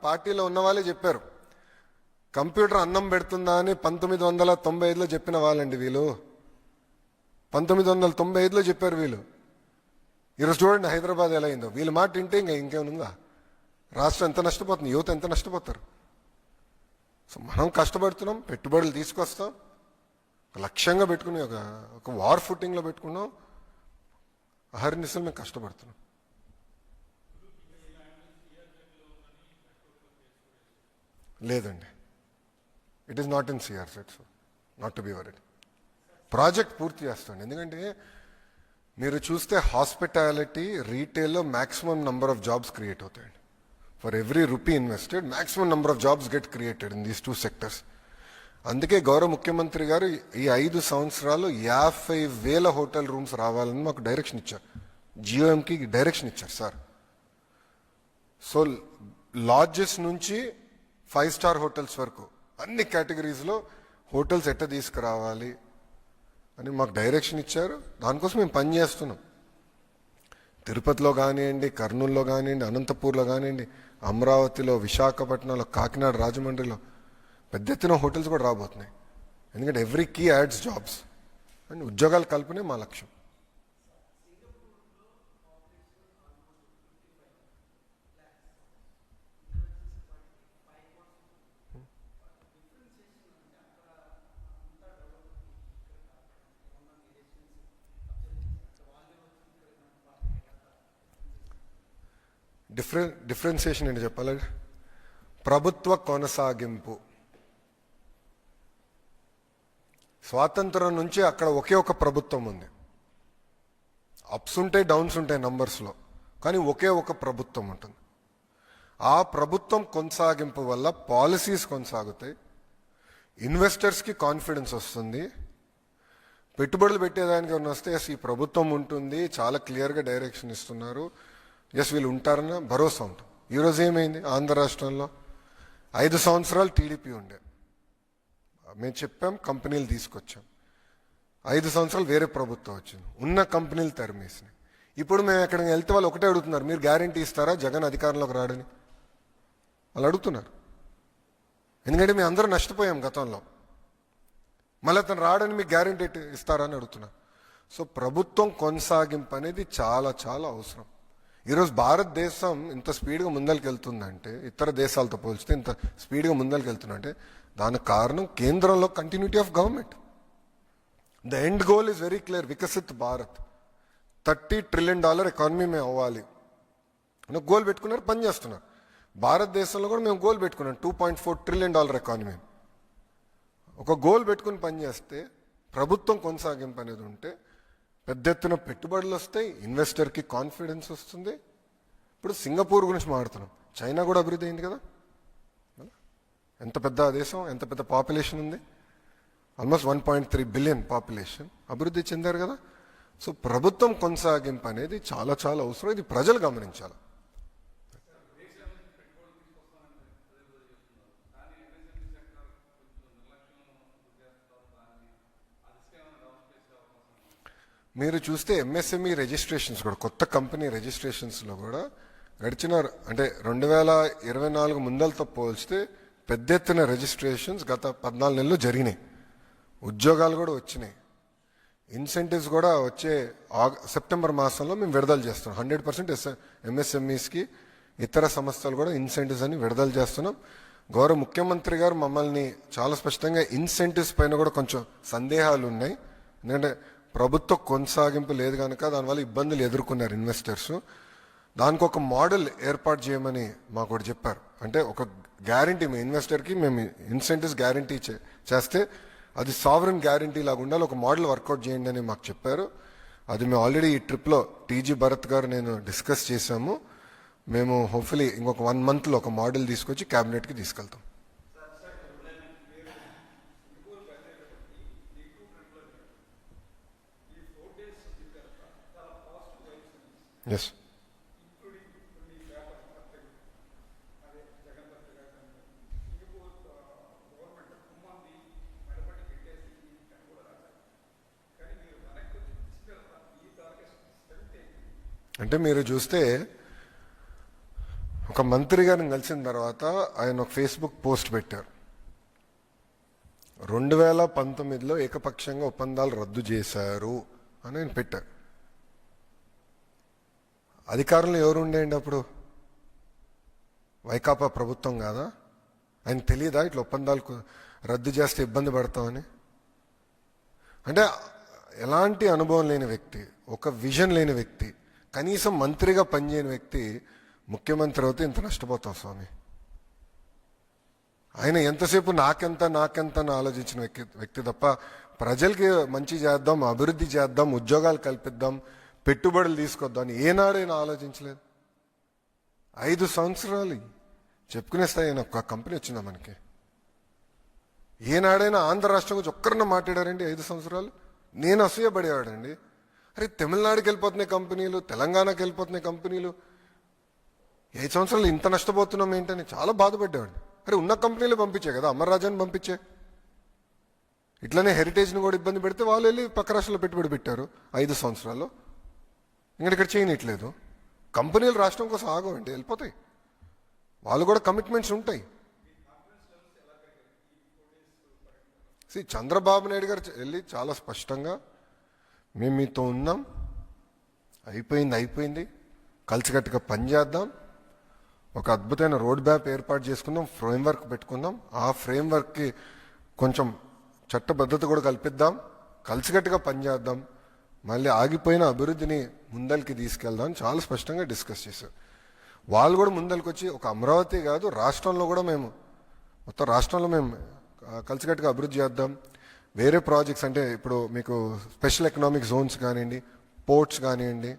పార్టీలో ఉన్న వాళ్ళే చెప్పారు, కంప్యూటర్ అన్నం పెడుతుందా అని 1995లో చెప్పిన వాళ్ళండి వీళ్ళు. 1995లో చెప్పారు వీళ్ళు. ఈరోజు చూడండి హైదరాబాద్ ఎలా అయిందో. వీళ్ళ మాట వింటే ఇంకేముందా? రాష్ట్రం ఎంత నష్టపోతుంది, యువత ఎంత నష్టపోతారు. సో మనం కష్టపడుతున్నాం, పెట్టుబడులు తీసుకొస్తాం, ఒక లక్ష్యంగా పెట్టుకుని ఒక వార్ ఫుటింగ్లో పెట్టుకున్నాం, అహర్నిశలు మేము కష్టపడుతున్నాం. లేదండి, it is not in CR set, so not to be worried. Project పూర్తి చేస్తాండి. ఎందుకంటే మీరు చూస్తే హాస్పిటాలిటీ, రీటైల్లో maximum number of jobs create అవుతాయండి. For every rupee invested maximum number of jobs get created in these 2 sectors. అందుకే గౌరవ ముఖ్యమంత్రి గారు ఈ 5 సంవత్సరాలు 50,000 హోటల్ రూమ్స్ రావాలని మాకు డైరెక్షన్ ఇచ్చారు. జియోఎంకి డైరెక్షన్ ఇచ్చారు సార్. సో లాడ్జెస్ నుంచి 5 స్టార్ హోటల్స్ వరకు అన్ని కేటగిరీస్లో హోటల్స్ ఎట్ట తీసుకురావాలి అని మాకు డైరెక్షన్ ఇచ్చారు. దానికోసం మేము పనిచేస్తున్నాం. తిరుపతిలో కానివ్వండి, కర్నూలులో కానివ్వండి, అనంతపూర్లో కానివ్వండి, అమరావతిలో, విశాఖపట్నంలో, కాకినాడ, రాజమండ్రిలో పెద్ద ఎత్తున హోటల్స్ కూడా రాబోతున్నాయి. ఎందుకంటే every key adds jobs and ఉద్యోగాలు కల్పనే మా లక్ష్యం. డిఫరెన్సియేషన్ ఏంటి చెప్పాలి? ప్రభుత్వ కొనసాగింపు. స్వాతంత్రం నుంచి అక్కడ ఒకే ఒక ప్రభుత్వం ఉంది. అప్స్ ఉంటాయి, డౌన్స్ ఉంటాయి నంబర్స్లో, కానీ ఒకే ఒక ప్రభుత్వం ఉంటుంది. ఆ ప్రభుత్వం కొనసాగింపు వల్ల పాలసీస్ కొనసాగుతాయి, ఇన్వెస్టర్స్కి కాన్ఫిడెన్స్ వస్తుంది. పెట్టుబడులు పెట్టేదానికి వస్తే ఎస్ ఈ ప్రభుత్వం ఉంటుంది, చాలా క్లియర్గా డైరెక్షన్ ఇస్తున్నారు, ఎస్ వీళ్ళు ఉంటారన్న భరోసా ఉంటుంది. ఈరోజు ఏమైంది? ఆంధ్ర రాష్ట్రంలో 5 సంవత్సరాలు టీడీపీ ఉండే, మేము చెప్పాం, కంపెనీలు తీసుకొచ్చాం. 5 సంవత్సరాలు వేరే ప్రభుత్వం వచ్చింది, ఉన్న కంపెనీలు తరిమేసినాయి. ఇప్పుడు మేము ఎక్కడికి వెళ్తే వాళ్ళు ఒకటే అడుగుతున్నారు, మీరు గ్యారంటీ ఇస్తారా జగన్ అధికారంలోకి రాడని వాళ్ళు అడుగుతున్నారు. ఎందుకంటే మేము అందరూ నష్టపోయాం గతంలో, మళ్ళీ అతను రాడని మీకు గ్యారంటీ ఇస్తారా అని అడుగుతున్నారు. సో ప్రభుత్వం కొనసాగింపు అనేది చాలా చాలా అవసరం. ఈరోజు భారతదేశం ఇంత స్పీడ్గా ముందరికి వెళ్తుందంటే, ఇతర దేశాలతో పోల్చితే ఇంత స్పీడ్గా ముందరికి వెళ్తుందంటే దానికి కారణం కేంద్రంలో continuity of government. The end goal is very clear, Viksit Bharat. $30 trillion economy మేము అవ్వాలి అని గోల్ పెట్టుకున్నారు, పని చేస్తున్నారు. భారతదేశంలో కూడా మేము గోల్ పెట్టుకున్నాం, $2.4 ట్రిలియన్ ఎకానమీ. ఒక గోల్ పెట్టుకుని పనిచేస్తే, ప్రభుత్వం కొనసాగింపు అనేది ఉంటే పెద్ద ఎత్తున పెట్టుబడులు వస్తాయి, ఇన్వెస్టర్కి కాన్ఫిడెన్స్ వస్తుంది. ఇప్పుడు సింగపూర్ గురించి మాట్లాడుతున్నాం, చైనా కూడా అభివృద్ధి అయింది కదా. ఎంత పెద్ద దేశం, ఎంత పెద్ద పాపులేషన్ ఉంది, ఆల్మోస్ట్ 1.3 బిలియన్ పాపులేషన్, అభివృద్ధి చెందారు కదా. సో ప్రభుత్వం కొనసాగింపు అనేది చాలా చాలా అవసరం, ఇది ప్రజలు గమనించాలి. మీరు చూస్తే ఎంఎస్ఎంఈ రిజిస్ట్రేషన్స్ కూడా, కొత్త కంపెనీ రిజిస్ట్రేషన్స్లో కూడా గడిచిన అంటే 2024 ముందలతో పోల్చితే పెద్ద ఎత్తున రిజిస్ట్రేషన్స్ గత 14 నెలలు జరిగినాయి. ఉద్యోగాలు కూడా వచ్చినాయి, ఇన్సెంటివ్స్ కూడా వచ్చే సెప్టెంబర్ మాసంలో మేము విడుదల చేస్తున్నాం. 100% ఎంఎస్ఎంఈస్కి ఇతర సంస్థలు కూడా ఇన్సెంటివ్స్ అని విడుదల చేస్తున్నాం. గౌరవ ముఖ్యమంత్రి గారు మమ్మల్ని చాలా స్పష్టంగా ఇన్సెంటివ్స్ పైన కూడా కొంచెం సందేహాలు ఉన్నాయి. ఎందుకంటే ప్రభుత్వ కొనసాగింపు లేదు కనుక దానివల్ల ఇబ్బందులు ఎదుర్కొన్నారు ఇన్వెస్టర్స్. దానికి ఒక మోడల్ ఏర్పాటు చేయమని మాకు కూడా చెప్పారు. అంటే ఒక గ్యారంటీ, మీ ఇన్వెస్టర్కి మేము ఇన్సెంటివ్స్ గ్యారంటీ చేస్తే అది సావరెన్ గ్యారంటీ లాగా ఉండాలి, ఒక మోడల్ వర్కౌట్ చేయండి అని మాకు చెప్పారు. అది మేము ఆల్రెడీ ఈ ట్రిప్లో టీజీ భరత్ గారు నేను డిస్కస్ చేశాము. మేము హోప్ఫుల్లీ ఇంకొక 1 మంత్లో ఒక మోడల్ తీసుకొచ్చి క్యాబినెట్కి తీసుకెళ్తాం. ఎస్. అంటే మీరు చూస్తే ఒక మంత్రి గారిని కలిసిన తర్వాత ఆయన ఒక ఫేస్బుక్ పోస్ట్ పెట్టారు. 2019లో ఏకపక్షంగా ఒప్పందాలు రద్దు చేశారు అని ఆయన పెట్టారు. అధికారంలో ఎవరు ఉండేయండి అప్పుడు? వైకాపా ప్రభుత్వం కాదా? ఆయన తెలియదా ఇట్లా ఒప్పందాలు రద్దు చేస్తే ఇబ్బంది పడతామని? అంటే ఎలాంటి అనుభవం లేని వ్యక్తి, ఒక విజన్ లేని వ్యక్తి, కనీసం మంత్రిగా పనిచేయని వ్యక్తి ముఖ్యమంత్రి అవుతే ఇంత నష్టపోతాం స్వామి. ఆయన ఎంతసేపు నాకెంత అని ఆలోచించిన వ్యక్తి తప్ప ప్రజలకి మంచి చేద్దాం, అభివృద్ధి చేద్దాం, ఉద్యోగాలు కల్పిద్దాం, పెట్టుబడులు తీసుకొద్దాం అని ఏనాడైనా ఆలోచించలేదు. 5 సంవత్సరాలు చెప్పుకునే స్థాయి ఒక కంపెనీ వచ్చిందా మనకి? ఏనాడైనా ఆంధ్ర రాష్ట్రం గురించి ఒక్కరన్నా మాట్లాడారండి 5 సంవత్సరాలు? నేను అసూయపడేవాడండి. అరే తమిళనాడుకి వెళ్ళిపోతున్నాయి కంపెనీలు, తెలంగాణకి వెళ్ళిపోతున్నాయి కంపెనీలు, 5 సంవత్సరాలు ఇంత నష్టపోతున్నాం ఏంటని చాలా బాధపడ్డాడు. అరే ఉన్న కంపెనీలు పంపించే కదా, అమర్రాజాని పంపించే. ఇట్లనే హెరిటేజ్ని కూడా ఇబ్బంది పెడితే వాళ్ళు వెళ్ళి పక్క రాష్ట్రంలో పెట్టుబడి పెట్టారు 5 సంవత్సరాల్లో. ఇక్కడ చేయనట్లేదు. కంపెనీలు రాష్ట్రం కోసం ఆగవండి, వెళ్ళిపోతాయి. వాళ్ళు కూడా కమిట్మెంట్స్ ఉంటాయి. చంద్రబాబు నాయుడు గారు వెళ్ళి చాలా స్పష్టంగా మేము మీతో ఉన్నాం, అయిపోయింది, కలిసికట్టుగా పనిచేద్దాం, ఒక అద్భుతమైన రోడ్ మ్యాప్ ఏర్పాటు చేసుకుందాం, ఫ్రేమ్వర్క్ పెట్టుకుందాం, ఆ ఫ్రేమ్వర్క్కి కొంచెం చట్టబద్ధత కూడా కల్పిద్దాం, కలిసికట్టుగా పనిచేద్దాం, మళ్ళీ ఆగిపోయిన అభివృద్ధిని ముందరికి తీసుకెళ్దాం అని చాలా స్పష్టంగా డిస్కస్ చేశారు. వాళ్ళు కూడా ముందరికి వచ్చి ఒక అమరావతి కాదు రాష్ట్రంలో కూడా మొత్తం రాష్ట్రంలో మేము కలిసికట్టుగా అభివృద్ధి చేద్దాం. వేరే ప్రాజెక్ట్స్ అంటే ఇప్పుడు మీకు స్పెషల్ ఎకనామిక్ జోన్స్ కానివ్వండి, పోర్ట్స్ కానివ్వండి,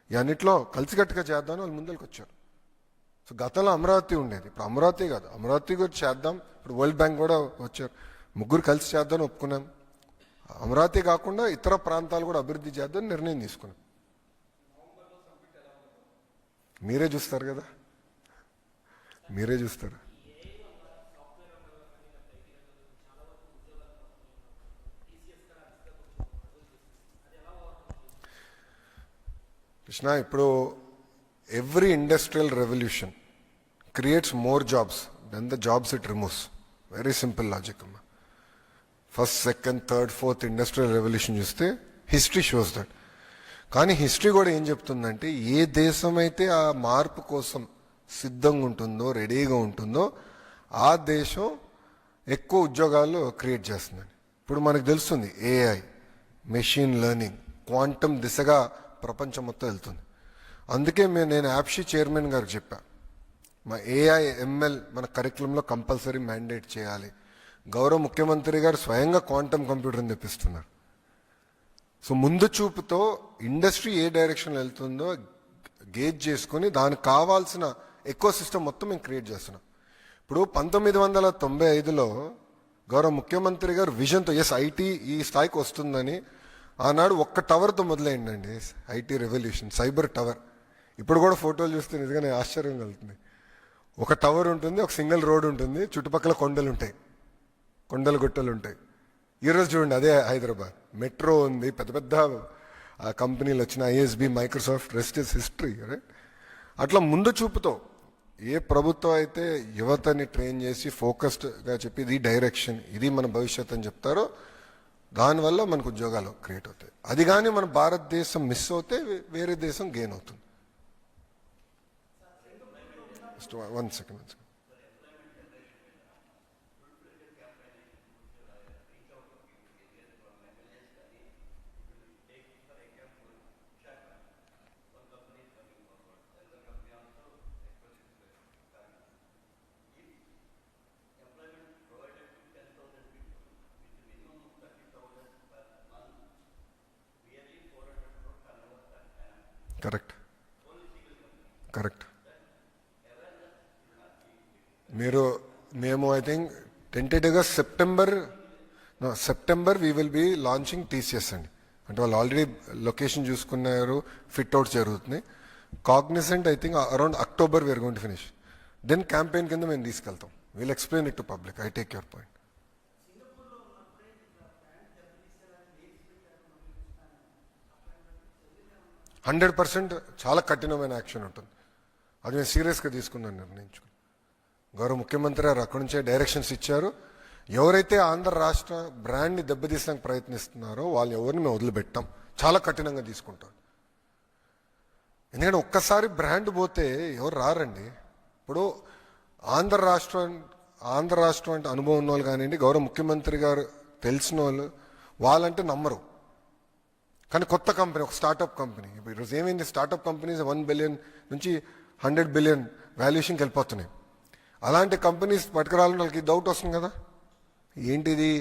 ఇవన్నిట్లో కలిసికట్టుగా చేద్దామని వాళ్ళు ముందరికి వచ్చారు. సో గతంలో అమరావతి ఉండేది, ఇప్పుడు అమరావతి కాదు, అమరావతి కూడా చేద్దాం. ఇప్పుడు వరల్డ్ బ్యాంక్ కూడా వచ్చారు, ముగ్గురు కలిసి చేద్దామని ఒప్పుకున్నాం. అమరావతి కాకుండా ఇతర ప్రాంతాలు కూడా అభివృద్ధి చేద్దామని నిర్ణయం తీసుకున్నాం. మీరే చూస్తారు కదా, మీరే చూస్తారు. కృష్ణ, ఇప్పుడు every industrial revolution creates more jobs than the jobs it removes. Very simple logic అమ్మా. First, second, third, fourth industrial revolution చూస్తే హిస్టరీ షోస్ దట్. కానీ హిస్టరీ కూడా ఏం చెప్తుందంటే ఏ దేశం అయితే ఆ మార్పు కోసం సిద్ధంగా ఉంటుందో, రెడీగా ఉంటుందో, ఆ దేశం ఎక్కువ ఉద్యోగాలు క్రియేట్ చేస్తుందని. ఇప్పుడు మనకు తెలుస్తుంది ఏఐ, మెషిన్ లెర్నింగ్, క్వాంటమ్ దిశగా ప్రపంచం మొత్తం వెళ్తుంది. అందుకే నేను యాప్షీ చైర్మన్ గారికి చెప్పా, మా ఏఐ ఎంఎల్ మన కరికులంలో కంపల్సరీ మ్యాండేట్ చేయాలి. గౌరవ ముఖ్యమంత్రి గారు స్వయంగా క్వాంటమ్ కంప్యూటర్ని తెప్పిస్తున్నారు. సో ముందు చూపుతో ఇండస్ట్రీ ఏ డైరెక్షన్లో వెళ్తుందో గేజ్ చేసుకుని దానికి కావాల్సిన ఎకో సిస్టమ్ మొత్తం మేము క్రియేట్ చేస్తున్నాం. ఇప్పుడు 1995లో గౌరవ ముఖ్యమంత్రి గారు విజన్తో ఐటీ ఈ స్థాయికి వస్తుందని ఆనాడు ఒక్క టవర్తో మొదలైందండి ఐటీ రెవల్యూషన్, సైబర్ టవర్. ఇప్పుడు కూడా ఫోటోలు చూస్తే నిజంగానే ఆశ్చర్యం కలుగుతుంది. ఒక టవర్ ఉంటుంది, ఒక సింగిల్ రోడ్ ఉంటుంది, చుట్టుపక్కల కొండలు ఉంటాయి, కొండలు గుట్టలు ఉంటాయి. ఈరోజు చూడండి అదే హైదరాబాద్, మెట్రో ఉంది, పెద్ద పెద్ద కంపెనీలు వచ్చిన ISB, Microsoft, rest is history. Right? అట్లా ముందు చూపుతో ఏ ప్రభుత్వం అయితే యువతని ట్రైన్ చేసి ఫోకస్డ్గా చెప్పి ఇది డైరెక్షన్, ఇది మన భవిష్యత్ అని చెప్తారో దానివల్ల మనకు ఉద్యోగాలు క్రియేట్ అవుతాయి. అది కానీ మన భారతదేశం మిస్ అవుతే వేరే దేశం గెయిన్ అవుతుంది. One second. కరెక్ట్. మేము ఐ థింక్ టెంటేటివ్గా September we will be launching TCS అండి. అంటే వాళ్ళు ఆల్రెడీ లొకేషన్ చూసుకున్నారు, ఫిట్ అవుట్ జరుగుతుంది. Cognizant I think around October we're going to finish. Then campaign కింద మేము తీసుకెళ్తాం. We'll explain it to public. I take your point. 100% చాలా కఠినమైన యాక్షన్ ఉంటుంది. అది నేను సీరియస్గా తీసుకున్నాను, నిర్ణయించుకుని. గౌరవ ముఖ్యమంత్రి గారు అక్కడి నుంచే డైరెక్షన్స్ ఇచ్చారు. ఎవరైతే ఆంధ్ర రాష్ట్ర బ్రాండ్ని దెబ్బతీసడానికి ప్రయత్నిస్తున్నారో వాళ్ళు ఎవరిని మేము వదిలిపెట్టాం, చాలా కఠినంగా తీసుకుంటాం. ఎందుకంటే ఒక్కసారి బ్రాండ్ పోతే ఎవరు రారండి. ఇప్పుడు ఆంధ్ర రాష్ట్రం అంటే అనుభవం ఉన్న వాళ్ళు కానివ్వండి, గౌరవ ముఖ్యమంత్రి గారు తెలిసిన వాళ్ళు, వాళ్ళంటే నమ్మరు. కానీ కొత్త కంపెనీ, ఒక స్టార్టప్ కంపెనీ, ఈరోజు ఏమైంది, స్టార్టప్ కంపెనీస్ 1 బిలియన్ నుంచి 100 బిలియన్ వాల్యుయేషన్కి వెళ్ళిపోతున్నాయి. అలాంటి కంపెనీస్ పట్టుకురాలని వాళ్ళకి డౌట్ వస్తుంది కదా, ఏంటిది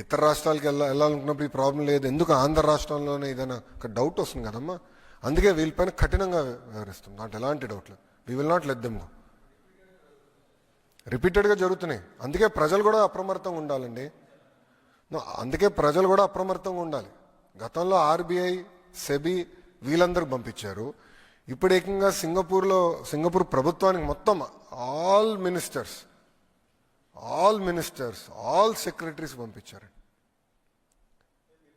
ఇతర రాష్ట్రాలకి వెళ్ళాలనుకున్నప్పుడు ఈ ప్రాబ్లం లేదు, ఎందుకు ఆంధ్ర రాష్ట్రంలోనే ఏదైనా ఒక డౌట్ వస్తుంది కదమ్మా. అందుకే వీళ్ళపైన కఠినంగా వ్యవహరిస్తుంది, దాంట్లో ఎలాంటి డౌట్ లేదు. We will not let them go. రిపీటెడ్గా జరుగుతున్నాయి. అందుకే ప్రజలు కూడా అప్రమత్తంగా ఉండాలండి. గతంలో ఆర్బీఐ, సెబీ వీళ్ళందరూ పంపించారు. ఇప్పుడు ఏకంగా సింగపూర్ ప్రభుత్వానికి మొత్తం ఆల్ మినిస్టర్స్, ఆల్ సెక్రటరీస్ పంపించారు.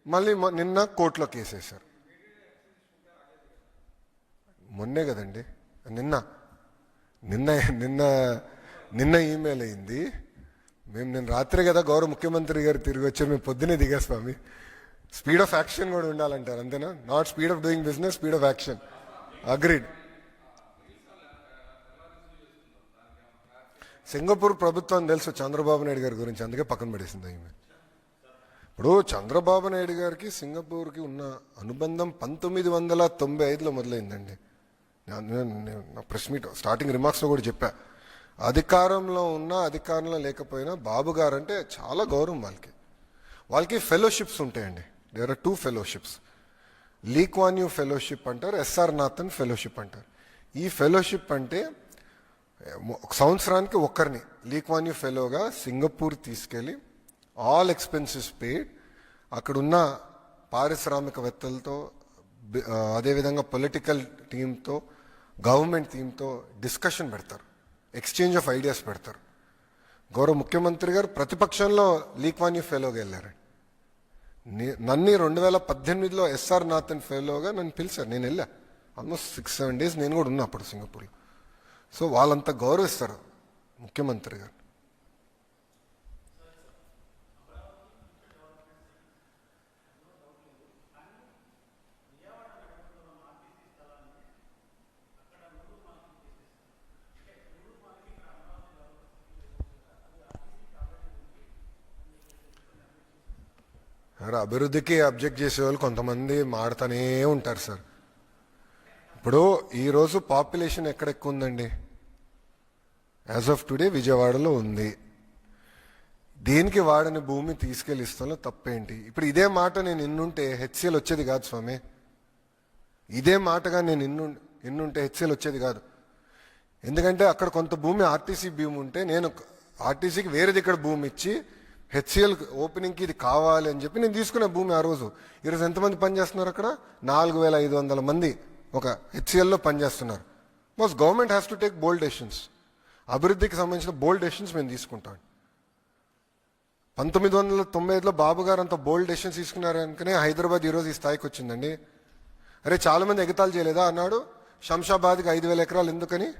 మళ్ళీ నిన్న కోర్టులో కేసేశారు. మొన్నే కదండి, నిన్న ఈమెయిల్ అయింది. నేను రాత్రి కదా గౌరవ ముఖ్యమంత్రి గారు తిరిగి వచ్చారు, మేము పొద్దునే దిగా స్వామి. స్పీడ్ ఆఫ్ యాక్షన్ కూడా ఉండాలంటారు, అంతేనా? Not speed of doing business, speed of action. Agreed. Singapore ప్రభుత్వం తెలుసు చంద్రబాబు నాయుడు గారి గురించి, అందుకే పక్కన పడేసింది ఈమె. ఇప్పుడు చంద్రబాబు నాయుడు గారికి సింగపూర్కి ఉన్న అనుబంధం 1995లో మొదలైందండి. నా ప్రెస్ మీట్ స్టార్టింగ్ రిమార్క్స్లో కూడా చెప్పా. అధికారంలో ఉన్నా అధికారంలో లేకపోయినా బాబు గారు అంటే చాలా గౌరవం. వాళ్ళకి ఫెలోషిప్స్ ఉంటాయండి. There are 2 fellowships. Lee Kuan Yew fellowship అంటారు, ఎస్ఆర్ నాథన్ ఫెలోషిప్ అంటారు. ఈ ఫెలోషిప్ అంటే ఒక సంవత్సరానికి ఒక్కరిని లీ క్వాన్ యూ ఫెలోగా సింగపూర్ తీసుకెళ్ళి ఆల్ ఎక్స్పెన్సెస్ పెయిడ్, అక్కడున్న పారిశ్రామికవేత్తలతో, అదేవిధంగా పొలిటికల్ టీంతో, గవర్నమెంట్ టీంతో డిస్కషన్ పెడతారు, ఎక్స్చేంజ్ ఆఫ్ ఐడియాస్ పెడతారు. గౌరవ ముఖ్యమంత్రి గారు ప్రతిపక్షంలో లీ క్వాన్ యూ ఫెలోగా వెళ్ళారు. నన్ను 2018లో ఎస్ఆర్ నాథన్ ఫెలోగా నన్ను పిలిచారు, నేను వెళ్ళా. ఆల్మోస్ట్ 6-7 డేస్ నేను కూడా ఉన్నా అప్పుడు సింగపూర్లో. సో వాళ్ళంతా గౌరవిస్తారు ముఖ్యమంత్రి గారు. అభివృద్ధికి అబ్జెక్ట్ చేసే వాళ్ళు కొంతమంది మాడుతూనే ఉంటారు సార్. ఇప్పుడు ఈరోజు పాపులేషన్ ఎక్కడ ఎక్కువ ఉందండి? యాజ్ ఆఫ్ టుడే విజయవాడలో ఉంది. దేనికి వాడని భూమి తీసుకెళ్ళి ఇస్తాలో తప్పేంటి? ఇప్పుడు ఇదే మాట నేను ఇన్నుంటే హెచ్సిఎల్ వచ్చేది కాదు స్వామి. ఇదే మాటగా నేను ఇన్నుంటే హెచ్సిఎల్ వచ్చేది కాదు. ఎందుకంటే అక్కడ కొంత భూమి ఆర్టీసీ భూమి ఉంటే నేను ఆర్టీసీకి వేరేది ఇక్కడ భూమి ఇచ్చి హెచ్సిఎల్ ఓపెనింగ్కి ఇది కావాలి అని చెప్పి నేను తీసుకునే భూమి ఆ రోజు. ఈరోజు ఎంతమంది పనిచేస్తున్నారు అక్కడ? 4500 మంది ఒక హెచ్సిఎల్లో పనిచేస్తున్నారు. Most government has to take bold decisions. అభివృద్ధికి సంబంధించిన బోల్డ్ డెసిషన్స్ మేము తీసుకుంటాం. 1995లో బాబు గారు అంత బోల్డ్ డెసిషన్స్ తీసుకున్నారు అనుకునే హైదరాబాద్ ఈరోజు ఈ స్థాయికి వచ్చిందండి. అరే చాలా మంది ఎగతాలు చేయలేదా అన్నాడు. శంషాబాద్కి 5000 ఎకరాలు ఎందుకని?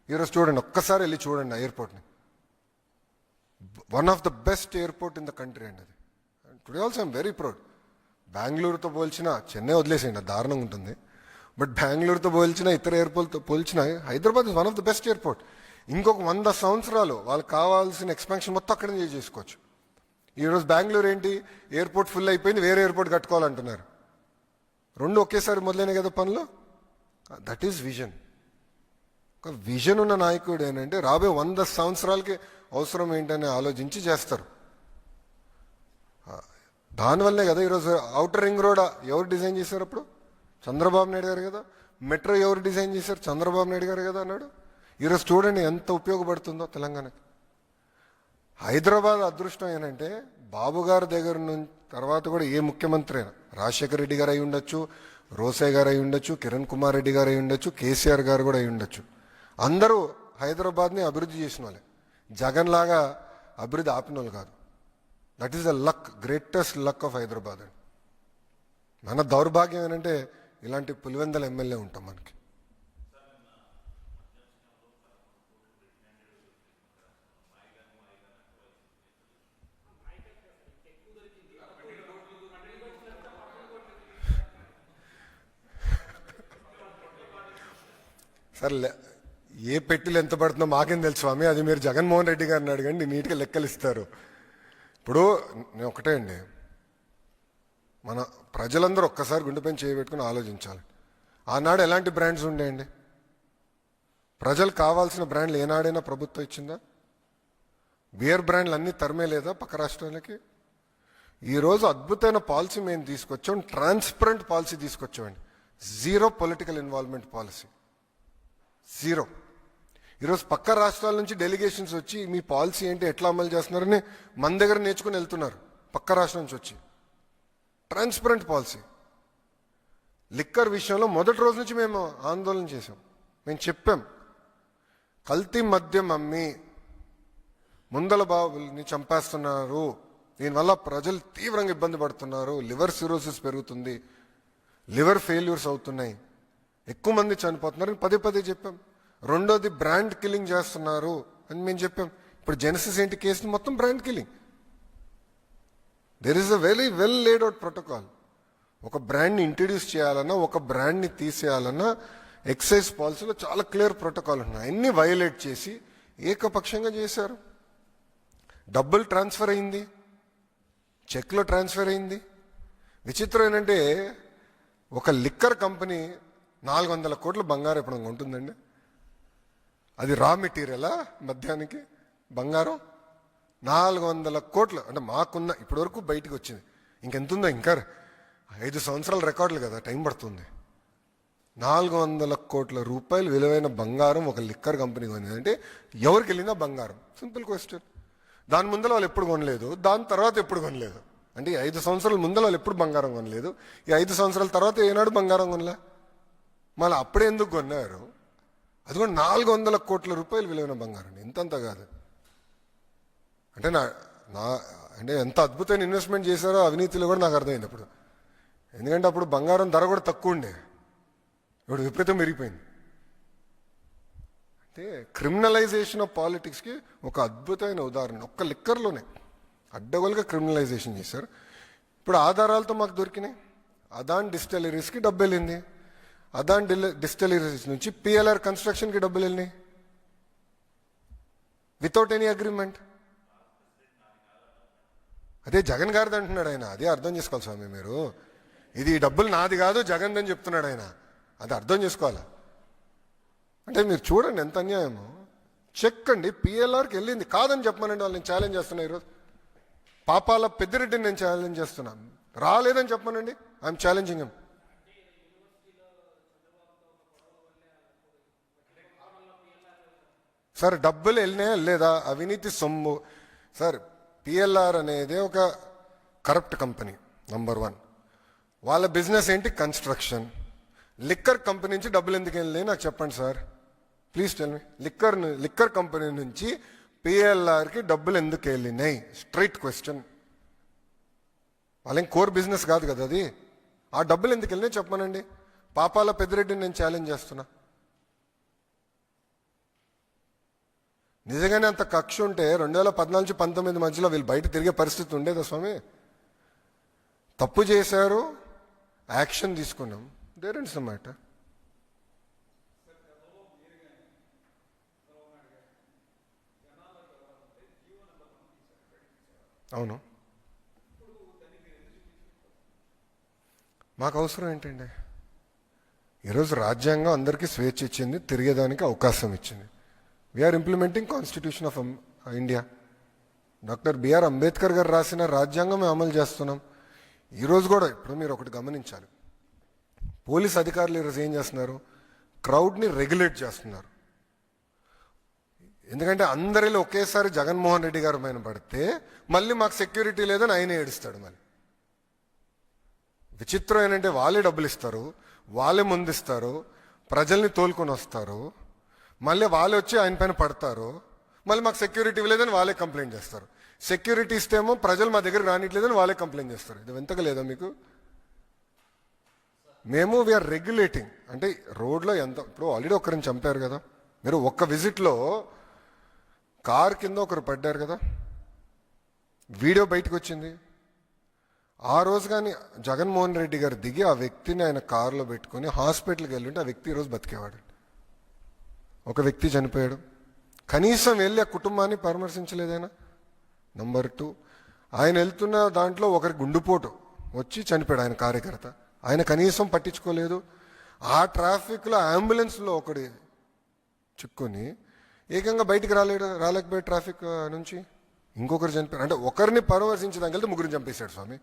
ఈరోజు చూడండి, ఒక్కసారి వెళ్ళి చూడండి ఆ ఎయిర్పోర్ట్ని. One of the best airport in the country అండి అది. Today also I'm very proud. బెంగళూరుతో పోల్చిన, చెన్నై వదిలేసేయండి దారుణంగా ఉంటుంది, బట్ బెంగళూరుతో పోల్చిన, ఇతర ఎయిర్పోర్ట్తో పోల్చిన Hyderabad is one of the best airport. ఇంకొక 100 సంవత్సరాలు వాళ్ళకి కావాల్సిన ఎక్స్పాన్షన్ మొత్తం అక్కడే చేసుకోవచ్చు. ఈరోజు బెంగళూరు ఏంటి, ఎయిర్పోర్ట్ ఫుల్ అయిపోయింది, వేరే ఎయిర్పోర్ట్ కట్టుకోవాలంటున్నారు. 2 ఒకేసారి మొదలైన కదా పనులు. That is vision. ఒక విజన్ ఉన్న నాయకుడు ఏంటంటే రాబోయే 100 సంవత్సరాలకి అవసరం ఏంటని ఆలోచించి చేస్తారు. దానివల్లనే కదా ఈరోజు ఔటర్ రింగ్ రోడ్ ఎవరు డిజైన్ చేశారు? అప్పుడు చంద్రబాబు నాయుడు గారు కదా. మెట్రో ఎవరు డిజైన్ చేశారు? చంద్రబాబు నాయుడు గారు కదా అన్నాడు. ఈరోజు చూడండి ఎంత ఉపయోగపడుతుందో తెలంగాణకి. హైదరాబాద్ అదృష్టం ఏంటంటే బాబు గారి దగ్గర నుంచి తర్వాత కూడా ఏ ముఖ్యమంత్రి అయినా, రాజశేఖర రెడ్డి గారు అయి ఉండొచ్చు, రోసయ్య గారు అయి ఉండొచ్చు, కిరణ్ కుమార్ రెడ్డి గారు అయి ఉండొచ్చు, కేసీఆర్ గారు కూడా అయి ఉండొచ్చు. అందరూ హైదరాబాద్ని అభివృద్ధి చేసిన వాళ్ళే. జగన్ లాగా అభివృద్ధి ఆపిన వాళ్ళు కాదు. That is the luck, greatest luck of Hyderabad అండి. మన దౌర్భాగ్యం ఏంటంటే ఇలాంటి పులివెందల ఎమ్మెల్యే ఉంటాం మనకి. సరే, ఏ పెట్టిలు ఎంత పడుతుందో మాకేం తెలుసు స్వామి, అది మీరు జగన్మోహన్ రెడ్డి గారిని అడగండి, నీట్గా లెక్కలు ఇస్తారు. ఇప్పుడు నేను ఒకటే అండి, మన ప్రజలందరూ ఒక్కసారి గుండెపైన చేయబెట్టుకుని ఆలోచించాలి. ఆనాడు ఎలాంటి బ్రాండ్స్ ఉండేయండి? ప్రజలు కావాల్సిన బ్రాండ్లు ఏనాడైనా ప్రభుత్వం ఇచ్చిందా? బియర్ బ్రాండ్లు అన్నీ తరమే లేదా పక్క రాష్ట్రాలకి? ఈరోజు అద్భుతమైన పాలసీ మేము తీసుకొచ్చాం, ట్రాన్స్పరెంట్ పాలసీ తీసుకొచ్చామండి. Zero political involvement policy, zero. ఈరోజు పక్క రాష్ట్రాల నుంచి డెలిగేషన్స్ వచ్చి మీ పాలసీ ఏంటి, ఎట్లా అమలు చేస్తున్నారని మన దగ్గర నేర్చుకుని వెళ్తున్నారు పక్క రాష్ట్రం నుంచి వచ్చి. Transparent policy. లిక్కర్ విషయంలో మొదటి రోజు నుంచి మేము ఆందోళన చేసాం. మేము చెప్పాం, కల్తీ మద్యం అమ్మి ముందల బాబుల్ని చంపేస్తున్నారు, దీనివల్ల ప్రజలు తీవ్రంగా ఇబ్బంది పడుతున్నారు, లివర్ సిరోసిస్ పెరుగుతుంది, లివర్ ఫెయిల్యూర్స్ అవుతున్నాయి, ఎక్కువ మంది చనిపోతున్నారు పదే పదే చెప్పాం. రెండోది బ్రాండ్ కిల్లింగ్ చేస్తున్నారు అని మేము చెప్పాం. ఇప్పుడు జెనసిస్ ఏంటి కేసుని మొత్తం brand killing. There is a very well laid out protocol. ఒక బ్రాండ్ని ఇంట్రడ్యూస్ చేయాలన్నా, ఒక బ్రాండ్ని తీసేయాలన్నా ఎక్సైజ్ పాలసీలో చాలా క్లియర్ ప్రోటోకాల్ ఉన్నాయి. అన్ని వయలేట్ చేసి ఏకపక్షంగా చేశారు. డబ్బులు ట్రాన్స్ఫర్ అయింది, చెక్లో ట్రాన్స్ఫర్ అయింది. విచిత్రం ఏంటంటే ఒక లిక్కర్ కంపెనీ 400 కోట్ల బంగారం ఎప్పుడు ఉంటుందండి. అది రా మెటీరియలా మద్యానికి బంగారం? 400 కోట్లు అంటే మాకున్న ఇప్పటి వరకు బయటకు వచ్చింది. ఇంకెంతుందో, ఇంకా 5 సంవత్సరాల రికార్డులు కదా, టైం పడుతుంది. 400 కోట్ల రూపాయలు విలువైన బంగారం ఒక లిక్కర్ కంపెనీ కొనింది అంటే ఎవరికి వెళ్ళిందా బంగారం? Simple question. దాని ముందర వాళ్ళు ఎప్పుడు కొనలేదు, దాని తర్వాత ఎప్పుడు కొనలేదు. అంటే 5 సంవత్సరాల ముందర వాళ్ళు ఎప్పుడు బంగారం కొనలేదు, ఈ 5 సంవత్సరాల తర్వాత ఏనాడు బంగారం కొనలే. మళ్ళీ అప్పుడే ఎందుకు కొన్నారు? అది కూడా 400 కోట్ల రూపాయలు విలువైన బంగారం, ఇంతంత కాదు. అంటే అంటే ఎంత అద్భుతమైన ఇన్వెస్ట్మెంట్ చేశారో అవినీతిలో కూడా నాకు అర్థమైంది అప్పుడు. ఎందుకంటే అప్పుడు బంగారం ధర కూడా తక్కువ ఉండే, ఇప్పుడు విపరీతం పెరిగిపోయింది. అంటే క్రిమినలైజేషన్ ఆఫ్ పాలిటిక్స్కి ఒక అద్భుతమైన ఉదాహరణ ఒక్క లిక్కర్లోనే అడ్డగోలుగా క్రిమినలైజేషన్ చేశారు. ఇప్పుడు ఆధారాలతో మాకు దొరికినాయి. అదాన్ డిస్టిలరీస్కి డబ్బు వెళ్ళింది, అదాన్ డిస్టిలరీస్ నుంచి పిఎల్ఆర్ కన్స్ట్రక్షన్కి డబ్బులు వెళ్ళినాయి వితౌట్ ఎనీ అగ్రిమెంట్. అదే జగన్ గారిది అంటున్నాడు ఆయన. అదే అర్థం చేసుకోవాలి స్వామి మీరు. ఇది డబ్బులు నాది కాదు జగన్ అని చెప్తున్నాడు ఆయన. అది అర్థం చేసుకోవాలా? అంటే మీరు చూడండి ఎంత అన్యాయమో. చెక్ అండి, పిఎల్ఆర్కి వెళ్ళింది. కాదని చెప్పమనండి, వాళ్ళు నేను ఛాలెంజ్ చేస్తున్నా ఈరోజు. పాపాల పెద్దిరెడ్డిని నేను ఛాలెంజ్ చేస్తున్నాను. రాలేదని చెప్పమనండి, ఐఎమ్ ఛాలెంజింగ్ హిమ్. సార్ డబ్బులు వెళ్ళినాయా లేదా? అవినీతి సొమ్ము. సార్ పిఎల్ఆర్ అనేది ఒక కరప్ట్ కంపెనీ నంబర్ 1. వాళ్ళ బిజినెస్ ఏంటి? కన్స్ట్రక్షన్. లిక్కర్ కంపెనీ నుంచి డబ్బులు ఎందుకు వెళ్ళినాయి నాకు చెప్పండి sir, please tell me. Liquor company నుంచి పిఎల్ఆర్కి డబ్బులు ఎందుకు వెళ్ళినాయి? Straight question. వాళ్ళేం కోర్ బిజినెస్ కాదు కదా అది. ఆ డబ్బులు ఎందుకు వెళ్ళినాయి చెప్పమనండి. పాపాల పెద్దిరెడ్డిని నేను ఛాలెంజ్ చేస్తున్నా. నిజంగానే అంత కక్ష ఉంటే 2014 నుంచి 19 మధ్యలో వీళ్ళు బయట తిరిగే పరిస్థితి ఉండేదా స్వామి? తప్పు చేశారు, యాక్షన్ తీసుకున్నాం, దేర్ ఇస్ ద మ్యాటర్. అవును, మాకు అవసరం ఏంటండి? ఈరోజు రాజ్యాంగం అందరికీ స్వేచ్ఛ ఇచ్చింది, తిరిగేదానికి అవకాశం ఇచ్చింది. We're implementing constitution of India. Doctor B R Ambedkar గారు రాసిన రాజ్యాంగం మేము అమలు చేస్తున్నాం. ఈరోజు కూడా ఇప్పుడు మీరు ఒకటి గమనించాలి, పోలీస్ అధికారులు ఈరోజు ఏం చేస్తున్నారు? క్రౌడ్ని రెగ్యులేట్ చేస్తున్నారు. ఎందుకంటే అందరిలో ఒకేసారి జగన్మోహన్ రెడ్డి గారి పైన పడితే మళ్ళీ మాకు సెక్యూరిటీ లేదని ఆయన ఏడుస్తాడు. మళ్ళీ విచిత్రం ఏంటంటే వాళ్ళే డబ్బులు ఇస్తారు, వాళ్ళే ముందిస్తారు, ప్రజల్ని తోలుకొని వస్తారు, మళ్ళీ వాళ్ళే వచ్చి ఆయన పైన పడతారు, మళ్ళీ మాకు సెక్యూరిటీ ఇవ్వలేదని వాళ్ళే కంప్లైంట్ చేస్తారు. సెక్యూరిటీ ఇస్తేమో ప్రజలు మా దగ్గర రానిట్లేదని వాళ్ళే కంప్లైంట్ చేస్తారు. ఇది వింతగా లేదా మీకు? మేము వీఆర్ రెగ్యులేటింగ్. అంటే రోడ్లో ఎంత, ఇప్పుడు ఆల్రెడీ ఒకరిని చంపారు కదా, మీరు ఒక్క విజిట్లో కార్ కింద ఒకరు పడ్డారు కదా, వీడియో బయటకు వచ్చింది. ఆ రోజు కానీ జగన్మోహన్ రెడ్డి గారు దిగి ఆ వ్యక్తిని ఆయన కారులో పెట్టుకొని హాస్పిటల్కి వెళ్ళుంటే ఆ వ్యక్తి ఈరోజు బతికేవాడు. ఒక వ్యక్తి చనిపోయాడు, కనీసం వెళ్ళి ఆ కుటుంబాన్ని పరామర్శించలేదైనా. నంబర్ 2, ఆయన వెళ్తున్న దాంట్లో ఒకరి గుండుపోటు వచ్చి చనిపోయాడు ఆయన కార్యకర్త, ఆయన కనీసం పట్టించుకోలేదు. ఆ ట్రాఫిక్లో అంబులెన్స్లో ఒకటి చిక్కుని ఏకంగా బయటికి రాలేకపోయాడు ట్రాఫిక్ నుంచి. ఇంకొకరు చనిపోయారు. అంటే ఒకరిని పరామర్శించడానికి వెళ్తే ముగ్గురిని చంపేశాడు స్వామి.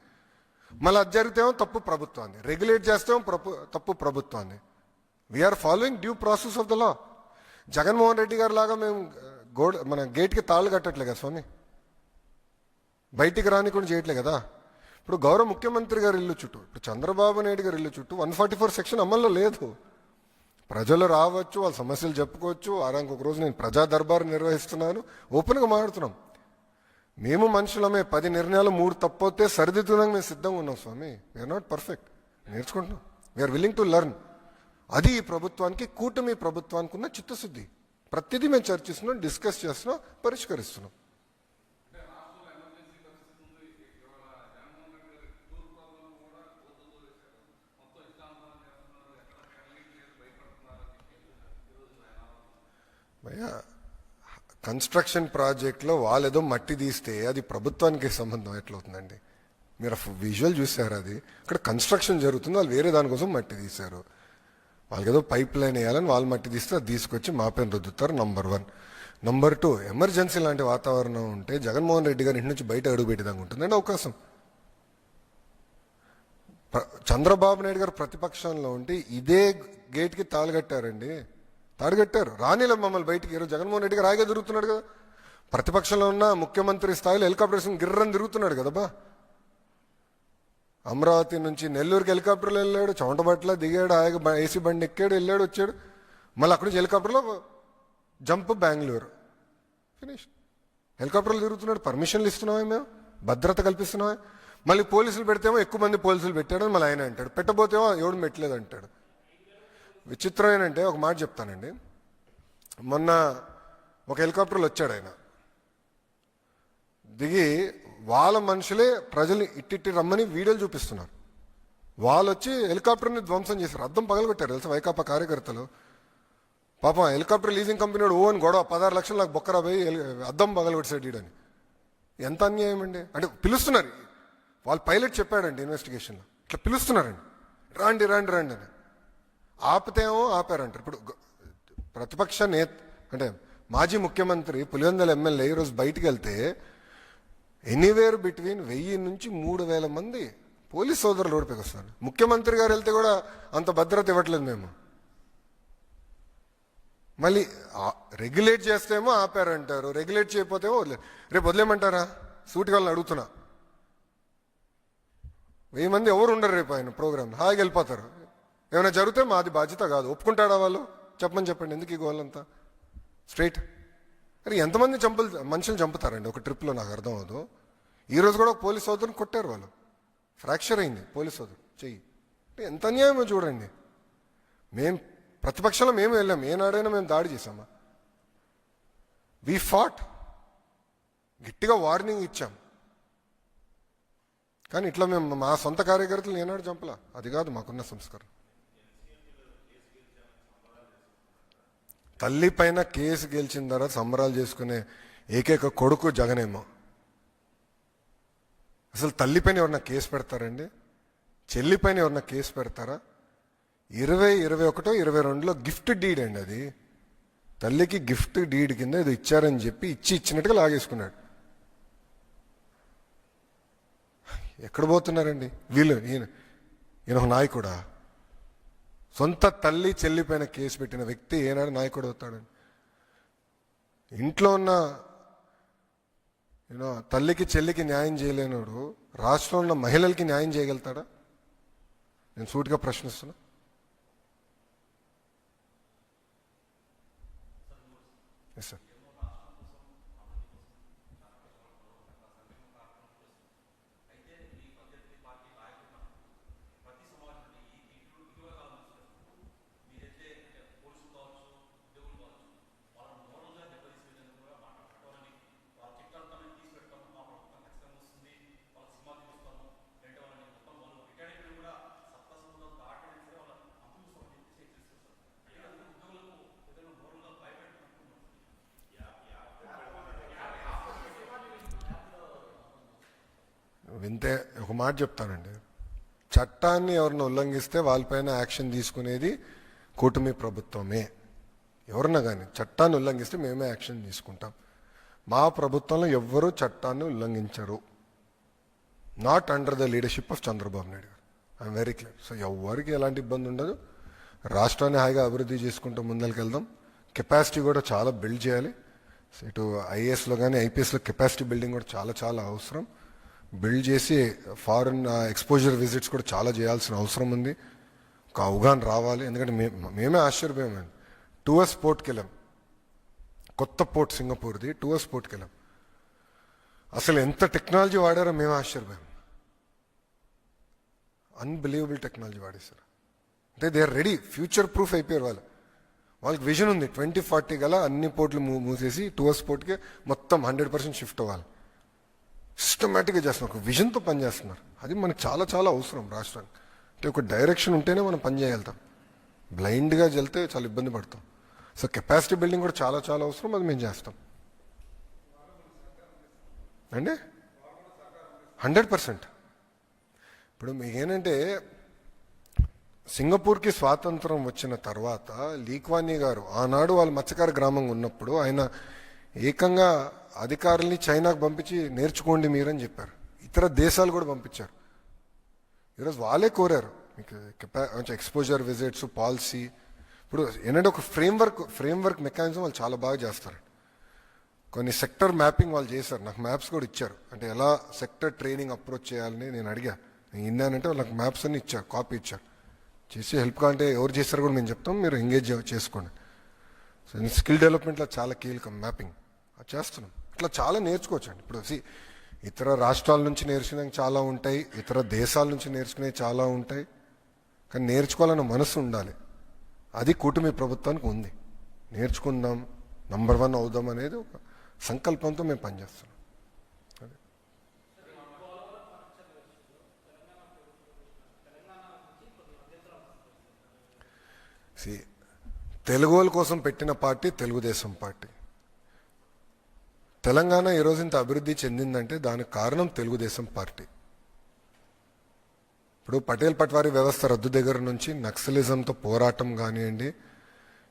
మళ్ళీ అది జరిగితేమో తప్పు ప్రభుత్వాన్ని, రెగ్యులేట్ చేస్తేమో తప్పు ప్రభుత్వాన్ని. We're following due process of the law. Jaganmohan Reddy గారు లాగా మేము మన గేట్కి తాళ్ళు కట్టట్లే కదా స్వామి, బయటికి రానికుండా చేయట్లే కదా. ఇప్పుడు గౌరవ ముఖ్యమంత్రి గారి ఇల్లు చుట్టూ, ఇప్పుడు చంద్రబాబు నాయుడు గారి ఇల్లు చుట్టూ 144 సెక్షన్ అమల్లో లేదు. ప్రజలు రావచ్చు, వాళ్ళ సమస్యలు చెప్పుకోవచ్చు. వారానికి ఒక రోజు నేను ప్రజా దర్బారు నిర్వహిస్తున్నాను, ఓపెన్గా మాట్లాడుతున్నాం. మేము మనుషులమే, 10 నిర్ణయాలు 3 తప్పొస్తే సరిదిద్దుదానికి మేము సిద్ధంగా ఉన్నాం స్వామి. వీఆర్ నాట్ పర్ఫెక్ట్, నేర్చుకుంటున్నాం. We're willing to learn. అది ఈ ప్రభుత్వానికి, కూటమి ప్రభుత్వానికి ఉన్న చిత్తశుద్ధి. ప్రతిదీ మేము చర్చిస్తున్నాం, డిస్కస్ చేస్తున్నాం, పరిష్కరిస్తున్నాం. భయ్యా, కన్స్ట్రక్షన్ ప్రాజెక్ట్లో వాళ్ళేదో మట్టి తీస్తే అది ప్రభుత్వానికి సంబంధం ఎట్లవుతుందండి? మీరు విజువల్ చూసారు, అది అక్కడ కన్స్ట్రక్షన్ జరుగుతుంది, వాళ్ళు వేరే దానికోసం మట్టి తీశారు. వాళ్ళకి ఏదో పైప్ లైన్ వేయాలని వాళ్ళు మట్టి తీస్తే అది తీసుకొచ్చి మా పైన రుద్దుతారు. నంబర్ 1. నంబర్ 2, ఎమర్జెన్సీ లాంటి వాతావరణం ఉంటే జగన్మోహన్ రెడ్డి గారి ఇంటి నుంచి బయట అడుగు పెట్టేదాకా ఉంటుందండి అవకాశం. చంద్రబాబు నాయుడు గారు ప్రతిపక్షంలో ఉంటే ఇదే గేట్కి తాళగట్టారండి, తాడుగట్టారు. రానిలే మమ్మల్ని బయటికి. ఈరోజు జగన్మోహన్ రెడ్డి గారు హాయిగా తిరుగుతున్నాడు కదా, ప్రతిపక్షంలో ఉన్న ముఖ్యమంత్రి స్థాయిలో హెలికాప్టర్స్ గిర్రని తిరుగుతున్నాడు కదబ్బా. అమరావతి నుంచి నెల్లూరుకి హెలికాప్టర్లో వెళ్ళాడు, చౌంటబట్ల దిగాడు, హాయిగా ఏసీ బండి ఎక్కాడు, వెళ్ళాడు, వచ్చాడు. మళ్ళీ అక్కడి నుంచి హెలికాప్టర్లో జంప్ బెంగళూరు, ఫినిష్. హెలికాప్టర్లు తిరుగుతున్నాడు, పర్మిషన్లు ఇస్తున్నామే, మేము భద్రత కల్పిస్తున్నామే. మళ్ళీ పోలీసులు పెడితేమో ఎక్కువ మంది పోలీసులు పెట్టాడని మళ్ళీ ఆయన అంటాడు, పెట్టబోతేమో ఎవడు పెట్టలేదు అంటాడు. విచిత్రం ఏంటంటే, ఒక మాట చెప్తానండి. మొన్న ఒక హెలికాప్టర్లో వచ్చాడు ఆయన, దిగి వాళ్ళ మనుషులే ప్రజల్ని ఇట్టి రమ్మని వీడియోలు చూపిస్తున్నారు. వాళ్ళు వచ్చి హెలికాప్టర్ని ధ్వంసం చేశారు, అద్దం పగలగొట్టారు తెలుసా వైకాపా కార్యకర్తలు. పాపం హెలికాప్టర్ లీజింగ్ కంపెనీ వాడు ఓన్ గొడవ 16 లక్షలు నాకు బొక్కరా పోయి అద్దం పగలగొట్టాడు ఈడని. ఎంత అన్యాయం అండి. అంటే పిలుస్తున్నారు, వాళ్ళు పైలట్ చెప్పాడండి ఇన్వెస్టిగేషన్లో, ఇట్లా పిలుస్తున్నారండి, రాండి రాండి రాండి అని. ఆపితేమో ఆపారంటారు. ఇప్పుడు ప్రతిపక్ష అంటే మాజీ ముఖ్యమంత్రి పులివెందుల ఎమ్మెల్యే ఈరోజు బయటికి వెళ్తే ఎనీవేర్ బిట్వీన్ 1000 నుంచి 3000 మంది పోలీస్ సోదరులు ఓడిపోయి వస్తున్నారు. ముఖ్యమంత్రి గారు వెళ్తే కూడా అంత భద్రత ఇవ్వట్లేదు మేము. మళ్ళీ రెగ్యులేట్ చేస్తేమో ఆపారంటారు, రెగ్యులేట్ చేయకపోతేమో వదిలేదు. రేపు వదిలేమంటారా? సూటిగా వాళ్ళని అడుగుతున్నా. 1000 మంది ఎవరు ఉండరు రేపు ఆయన ప్రోగ్రామ్, హాయిగా వెళ్ళిపోతారు. ఏమైనా జరిగితే మాది బాధ్యత కాదు. ఒప్పుకుంటాడా వాళ్ళు? చెప్పండి. ఎందుకు ఈ గోళ్ళంతా? స్ట్రైట్. అరే ఎంతమంది మనుషులు చంపుతారండి ఒక ట్రిప్లో? నాకు అర్థం అవ్వదు. ఈరోజు కూడా ఒక పోలీస్ సోదరుని కొట్టారు వాళ్ళు, ఫ్రాక్చర్ అయింది పోలీస్ సోదరు చెయ్యి. అంటే ఎంత అన్యాయమో చూడండి. ప్రతిపక్షంలో మేము వెళ్ళాం, ఏనాడైనా మేము దాడి చేసామా? వి ఫాట్, గట్టిగా వార్నింగ్ ఇచ్చాం. కానీ ఇట్లా మేము మా సొంత కార్యకర్తలు ఏనాడు చంపలా. అది కాదు మాకున్న సంస్కారం. తల్లి పైన కేసు గెలిచిన తర్వాత సంబరాలు చేసుకునే ఏకైక కొడుకు జగనేమో. అసలు తల్లి పైన ఎవరన్నా కేసు పెడతారండి? చెల్లి పైన ఎవరన్నా కేసు పెడతారా? 2021, 22లో గిఫ్ట్ డీడ్ అండి అది. తల్లికి గిఫ్ట్ డీడ్ కింద ఇది ఇచ్చారని చెప్పి ఇచ్చినట్టుగా లాగేసుకున్నాడు. ఎక్కడ పోతున్నారండి వీళ్ళు? ఈయన ఒక నాయకుడా? సొంత తల్లి చెల్లి పైన కేసు పెట్టిన వ్యక్తి ఏనాడు నాయకుడు అవుతాడని? ఇంట్లో ఉన్న తల్లికి చెల్లికి న్యాయం చేయలేనోడు రాష్ట్రంలో ఉన్న మహిళలకి న్యాయం చేయగలుగుతాడా? నేను సూటిగా ప్రశ్నిస్తున్నా. Yes sir. వింతే ఒక మాట చెప్తానండి, చట్టాన్ని ఎవరిని ఉల్లంఘిస్తే వాళ్ళపైన యాక్షన్ తీసుకునేది కూటమి ప్రభుత్వమే. ఎవరన్నా కానీ చట్టాన్ని ఉల్లంఘిస్తే మేమే యాక్షన్ తీసుకుంటాం. మా ప్రభుత్వంలో ఎవ్వరూ చట్టాన్ని ఉల్లంఘించరు. Not under the leadership of Chandrababu Naidu గారు. I'm very clear. సో ఎవరికి ఎలాంటి ఇబ్బంది ఉండదు. రాష్ట్రాన్ని హాయిగా అభివృద్ధి చేసుకుంటూ ముందరికి వెళ్దాం. కెపాసిటీ కూడా చాలా బిల్డ్ చేయాలి. ఇటు ఐఏఎస్లో కానీ ఐపీఎస్లో కెపాసిటీ బిల్డింగ్ కూడా చాలా చాలా అవసరం. బిల్డ్ చేసి ఫారిన్ ఎక్స్పోజర్ విజిట్స్ కూడా చాలా చేయాల్సిన అవసరం ఉంది. ఒక అవగాహన రావాలి. ఎందుకంటే మేమే ఆశ్చర్యపోయామండి. టూఎస్ పోర్ట్కి వెళ్ళాం, కొత్త పోర్ట్ సింగపూర్ది. టూఎస్ పోర్ట్కి వెళ్ళాం, అసలు ఎంత టెక్నాలజీ వాడారో మేము ఆశ్చర్యపోయాం. అన్బిలీవబుల్ టెక్నాలజీ వాడేశారు. అంటే they are ready, future proof అయిపోయారు వాళ్ళు. వాళ్ళకి విజన్ ఉంది, 2040 గల అన్ని పోర్ట్లు మూసేసి టూఎస్ పోర్ట్కి మొత్తం 100% షిఫ్ట్ అవ్వాలి. సిస్టమేటిక్గా చేస్తున్నారు, ఒక విజన్తో పనిచేస్తున్నారు. అది మనకు చాలా చాలా అవసరం రాష్ట్రానికి. అంటే ఒక డైరెక్షన్ ఉంటేనే మనం పని చేయగలుగుతాం. బ్లైండ్గా వెళ్తే చాలా ఇబ్బంది పడతాం. సో కెపాసిటీ బిల్డింగ్ కూడా చాలా చాలా అవసరం. అది మేము చేస్తాం అండి, 100%. ఇప్పుడు మీకేంటంటే సింగపూర్కి స్వాతంత్రం వచ్చిన తర్వాత లీక్వానీ గారు ఆనాడు వాళ్ళు మత్స్యకార గ్రామంగా ఉన్నప్పుడు ఆయన ఏకంగా అధికారుల్ని చైనాకు పంపించి నేర్చుకోండి మీరని చెప్పారు. ఇతర దేశాలు కూడా పంపించారు. ఈరోజు వాళ్ళే కోరారు మీకు ఎక్స్పోజర్ విజిట్స్ పాలసీ. ఇప్పుడు ఏంటంటే ఒక ఫ్రేమ్వర్క్ మెకానిజం వాళ్ళు చాలా బాగా చేస్తారు. కొన్ని సెక్టర్ మ్యాపింగ్ వాళ్ళు చేశారు, నాకు మ్యాప్స్ కూడా ఇచ్చారు. అంటే ఎలా సెక్టర్ ట్రైనింగ్ అప్రోచ్ చేయాలని నేను అడిగా. నేను విన్నానంటే వాళ్ళకి మ్యాప్స్ అన్ని ఇచ్చారు, కాపీ ఇచ్చారు. చేసి హెల్ప్ కావాలంటే ఎవరు చేశారో కూడా మేము చెప్తాం, మీరు ఎంగేజ్ చేసుకోండి. సో స్కిల్ డెవలప్మెంట్లో చాలా కీలకం మ్యాపింగ్, అది చేస్తున్నాం. ఇట్లా చాలా నేర్చుకోవచ్చండి. ఇప్పుడు ఇతర రాష్ట్రాల నుంచి నేర్చుకునే చాలా ఉంటాయి, ఇతర దేశాల నుంచి నేర్చుకునే చాలా ఉంటాయి. కానీ నేర్చుకోవాలన్న మనసు ఉండాలి. అది కూటమి ప్రభుత్వానికి ఉంది. నేర్చుకుందాం, నంబర్ 1 అవుదాం అనేది ఒక సంకల్పంతో మేము పనిచేస్తున్నాం. తెలుగు వాళ్ళ కోసం పెట్టిన పార్టీ తెలుగుదేశం పార్టీ. తెలంగాణ ఈరోజు ఇంత అభివృద్ధి చెందిందంటే దానికి కారణం తెలుగుదేశం పార్టీ. ఇప్పుడు పటేల్ పట్వారీ వ్యవస్థ రద్దు దగ్గర నుంచి నక్సలిజంతో పోరాటం కానివ్వండి,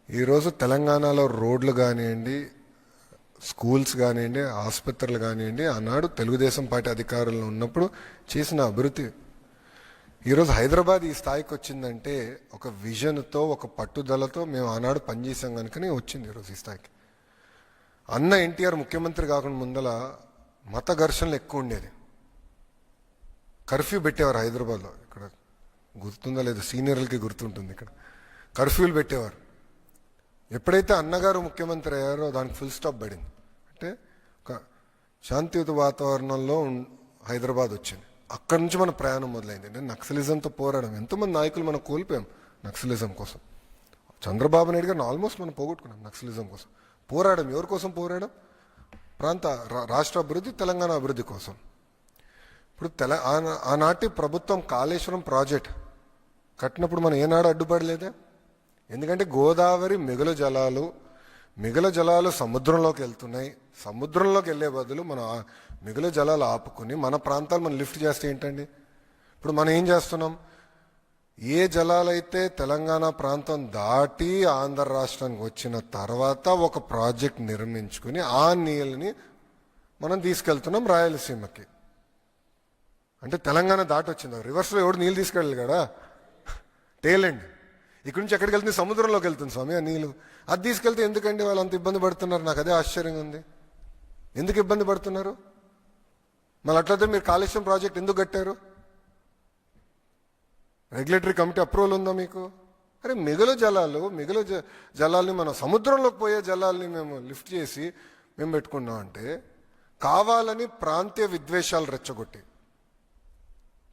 ఈరోజు తెలంగాణలో రోడ్లు కానివ్వండి, స్కూల్స్ కానివ్వండి, ఆసుపత్రులు కానివ్వండి, ఆనాడు తెలుగుదేశం పార్టీ అధికారంలో ఉన్నప్పుడు చేసిన అభివృద్ధి. ఈరోజు హైదరాబాద్ ఈ స్థాయికి వచ్చిందంటే ఒక విజన్తో, ఒక పట్టుదలతో మేము ఆనాడు పనిచేసాం కనుకనే వచ్చింది ఈరోజు ఈ స్థాయికి. అన్న ఎన్టీఆర్ ముఖ్యమంత్రి కాకుండా ముందల మత ఘర్షణలు ఎక్కువ ఉండేది. కర్ఫ్యూ పెట్టేవారు హైదరాబాద్లో. ఇక్కడ గుర్తుందా లేదు, సీనియర్లకి గుర్తుంటుంది. ఇక్కడ కర్ఫ్యూలు పెట్టేవారు. ఎప్పుడైతే అన్నగారు ముఖ్యమంత్రి అయ్యారో దానికి ఫుల్ స్టాప్ పడింది. అంటే ఒక శాంతియుత వాతావరణంలో హైదరాబాద్ వచ్చింది. అక్కడి నుంచి మన ప్రయాణం మొదలైంది. అంటే నక్సలిజంతో పోరాడం, ఎంతోమంది నాయకులు మనం కోల్పోయాం నక్సలిజం కోసం. చంద్రబాబు నాయుడు గారిని ఆల్మోస్ట్ మనం పోగొట్టుకున్నాం నక్సలిజం కోసం. పోరాడం ఎవరి కోసం పోరాడం? రాష్ట్ర అభివృద్ధి, తెలంగాణ అభివృద్ధి కోసం. ఇప్పుడు ఆనాటి ప్రభుత్వం కాళేశ్వరం ప్రాజెక్ట్ కట్టినప్పుడు మనం ఏనాడు అడ్డుపడలేదే. ఎందుకంటే గోదావరి మిగులు జలాలు సముద్రంలోకి వెళ్తున్నాయి. సముద్రంలోకి వెళ్ళే బదులు మన మిగులు జలాలు ఆపుకుని మన ప్రాంతాలు మనం లిఫ్ట్ చేస్తే ఏంటండి? ఇప్పుడు మనం ఏం చేస్తున్నాం? ఏ జలాలైతే తెలంగాణ ప్రాంతం దాటి ఆంధ్ర రాష్ట్రానికి వచ్చిన తర్వాత ఒక ప్రాజెక్ట్ నిర్మించుకుని ఆ నీళ్ళని మనం తీసుకెళ్తున్నాం రాయలసీమకి. అంటే తెలంగాణ దాటి వచ్చింది. రివర్స్లో ఎవడు నీళ్ళు తీసుకెళ్ళాలి కదా, టేలెండ్. ఇక్కడి నుంచి ఎక్కడికి వెళ్తుంది? సముద్రంలోకి వెళ్తుంది స్వామి ఆ నీళ్ళు. అది తీసుకెళ్తే ఎందుకండి వాళ్ళు అంత ఇబ్బంది పడుతున్నారు? నాకు అదే ఆశ్చర్యంగా ఉంది. ఎందుకు ఇబ్బంది పడుతున్నారు? మళ్ళీ అట్లయితే మీరు కాళేశ్వరం ప్రాజెక్ట్ ఎందుకు కట్టారు? రెగ్యులేటరీ కమిటీ అప్రూవల్ ఉందా మీకు? అరే మిగులు జలాల్ని మనం సముద్రంలోకి పోయే జలాల్ని మేము లిఫ్ట్ చేసి మేము పెట్టుకున్నాం అంటే కావాలని ప్రాంతీయ విద్వేషాలు రెచ్చగొట్టి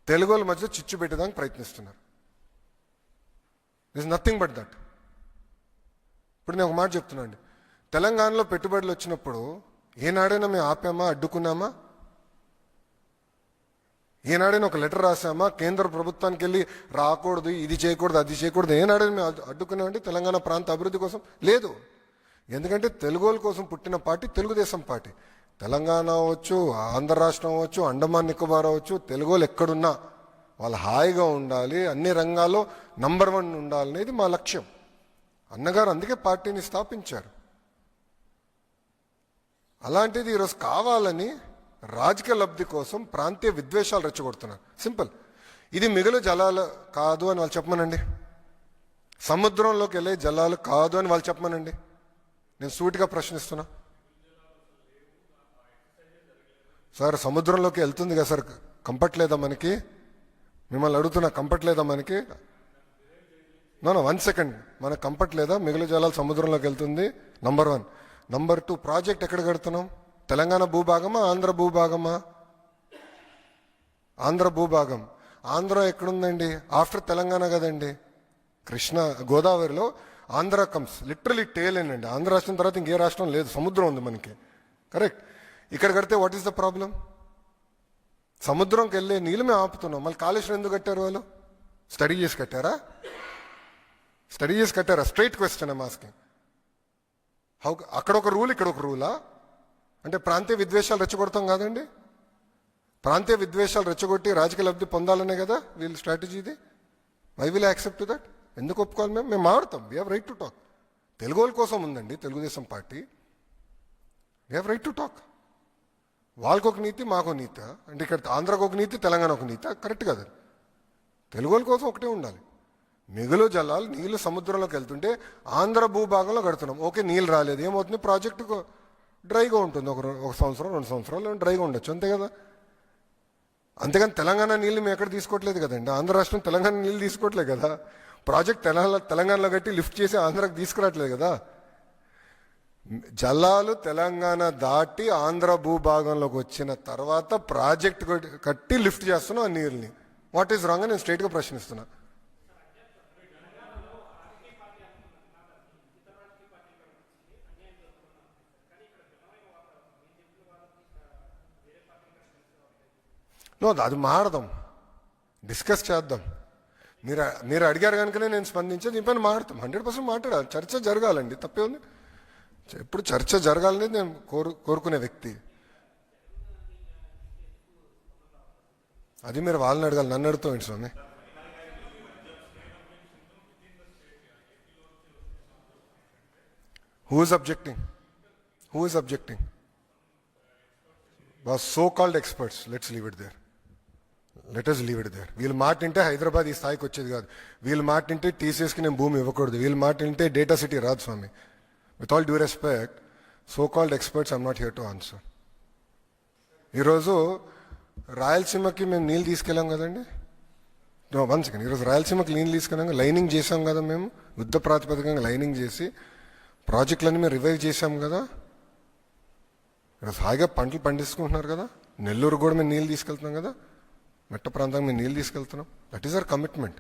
తెలుగు వాళ్ళ మధ్య చిచ్చు పెట్టడానికి ప్రయత్నిస్తున్నారు. Is nothing but that. ఇప్పుడు నేను ఒక మాట చెప్తున్నా అండి, తెలంగాణలో పెట్టుబడులు వచ్చినప్పుడు ఏనాడైనా మేము ఆపామా, అడ్డుకున్నామా? ఏనాడైనా ఒక లెటర్ రాసామా? కేంద్ర ప్రభుత్వానికి వెళ్ళి రాకూడదు, ఇది చేయకూడదు, అది చేయకూడదు, ఏనాడైనా మేము అడ్డుకున్నామంటే తెలంగాణ ప్రాంత అభివృద్ధి కోసం? లేదు. ఎందుకంటే తెలుగు వాళ్ళ కోసం పుట్టిన పార్టీ తెలుగుదేశం పార్టీ. తెలంగాణ అవ్వచ్చు, ఆంధ్ర రాష్ట్రం అవ్వచ్చు, అండమాన్ నికోబార్ అవ్వచ్చు, తెలుగు వాళ్ళు ఎక్కడున్నా వాళ్ళు హాయిగా ఉండాలి, అన్ని రంగాల్లో నంబర్ 1 ఉండాలనేది మా లక్ష్యం. అన్నగారు అందుకే పార్టీని స్థాపించారు. అలాంటిది ఈరోజు కావాలని రాజకీయ లబ్ధి కోసం ప్రాంతీయ విద్వేషాలు రెచ్చగొడుతున్నారు. సింపుల్. ఇది మిగులు జలాలు కాదు అని వాళ్ళు చెప్పమనండి. సముద్రంలోకి వెళ్ళే జలాలు కాదు అని వాళ్ళు చెప్పమనండి. నేను సూటిగా ప్రశ్నిస్తున్నా. సార్ సముద్రంలోకి వెళ్తుంది కదా సార్, కంపట్లేదా మనకి? మిమ్మల్ని అడుగుతున్నా, కంపట్లేదా మనకి? No 1 second. మనకు కంపట్లేదా? మిగులు జలాలు సముద్రంలోకి వెళ్తుంది, నంబర్ 1. నంబర్ 2, ప్రాజెక్ట్ ఎక్కడ కడుతున్నాం? తెలంగాణ భూభాగమా, ఆంధ్ర భూభాగమా? ఆంధ్ర భూభాగం. ఆంధ్ర ఎక్కడుందండి? ఆఫ్టర్ తెలంగాణ కదండి. గోదావరిలో ఆంధ్ర కమ్స్ లిటరలీ టేల్ అండి. ఆంధ్ర రాష్ట్రం తర్వాత ఇంకే రాష్ట్రం లేదు, సముద్రం ఉంది మనకి. కరెక్ట్. ఇక్కడ కడితే వాట్ ఈస్ ద ప్రాబ్లం? సముద్రంకి వెళ్ళే నీళ్ళు మేము ఆపుతున్నాం. మళ్ళీ కాళేశ్వరం ఎందుకు కట్టారు వాళ్ళు? స్టడీ చేసి కట్టారా? Straight question I'm asking. అక్కడ ఒక రూల్, ఇక్కడ ఒక రూలా? అంటే ప్రాంతీయ విద్వేషాలు రెచ్చగొడతాం కాదండి. ప్రాంతీయ విద్వేషాలు రెచ్చగొట్టి రాజకీయ లబ్ధి పొందాలనే కదా వీళ్ళ స్ట్రాటజీ ఇది. Why will accept that? ఎందుకు ఒప్పుకోవాలి? మేము మాట్లాడతాం. We have right to talk. Telugu వాళ్ళ కోసం ఉందండి Telugu Desam party. We have right to talk. వాళ్ళకు ఒక నీతి, మాకు నీతి. అంటే ఇక్కడ ఆంధ్రాకు ఒక నీతి, తెలంగాణ ఒక నీతి. కరెక్ట్ కదా. తెలుగు వాళ్ళ కోసం ఒకటే ఉండాలి. మిగులు జలాలు నీళ్లు సముద్రంలోకి వెళ్తుంటే ఆంధ్ర భూభాగంలో కడుతున్నాం. ఓకే, నీళ్ళు రాలేదు, ఏమవుతుంది? ప్రాజెక్టు డ్రైగా ఉంటుంది. ఒక సంవత్సరం 2 సంవత్సరాలు డ్రైగా ఉండొచ్చు, అంతే కదా. అంతేగాని తెలంగాణ నీళ్ళు మేము ఎక్కడ తీసుకోవట్లేదు కదండి. ఆంధ్ర రాష్ట్రం తెలంగాణ నీళ్ళు తీసుకోవట్లేదు కదా. ప్రాజెక్ట్ తెలంగాణలో కట్టి లిఫ్ట్ చేసి ఆంధ్రాకి తీసుకురావట్లేదు కదా. జలాలు తెలంగాణ దాటి ఆంధ్ర భూభాగంలోకి వచ్చిన తర్వాత ప్రాజెక్ట్ కట్టి లిఫ్ట్ చేస్తున్నాం ఆ నీళ్ళని. వాట్ ఈస్ రాంగ్ అని నేను స్ట్రైట్గా ప్రశ్నిస్తున్నా. అది మాడదాం, డిస్కస్ చేద్దాం. మీరు అడిగారు కనుకనే నేను స్పందించే దీనిపైన మాట్లాడతాం. 100% మాట్లాడాలి. చర్చ జరగాలండి, తప్పే ఉంది. ఎప్పుడు చర్చ జరగాలనేది నేను కోరుకునే వ్యక్తి. అది మీరు వాళ్ళని అడగాలి, నన్ను అడుగుతామండి స్వామి. Who is objecting? So called experts. Let us leave it there. వీళ్ళు మాట వింటే హైదరాబాద్ ఈ స్థాయికి వచ్చేది కాదు. వీళ్ళు మాట వింటే టీసీఎస్కి నేను భూమి ఇవ్వకూడదు. వీళ్ళు మాట వింటే డేటా సిటీ రాదు స్వామి. With all due respect, so called experts I'm not here to answer. ఈరోజు రాయలసీమకి మేము నీళ్ళు తీసుకెళ్ళాం కదండి. 1 సెకండ్. ఈరోజు రాయలసీమకి నీళ్ళు తీసుకెళ్ళాం, లైనింగ్ చేసాం కదా మేము. యుద్ధ ప్రాతిపదికంగా లైనింగ్ చేసి ప్రాజెక్టులన్నీ మేము రివైవ్ చేసాం కదా. ఈరోజు హాయిగా పంటలు పండించుకుంటున్నారు కదా. నెల్లూరు కూడా మేము నీళ్ళు తీసుకెళ్తున్నాం కదా. మెట్ట ప్రాంతానికి మేము నీళ్ళు తీసుకెళ్తున్నాం. That is our commitment.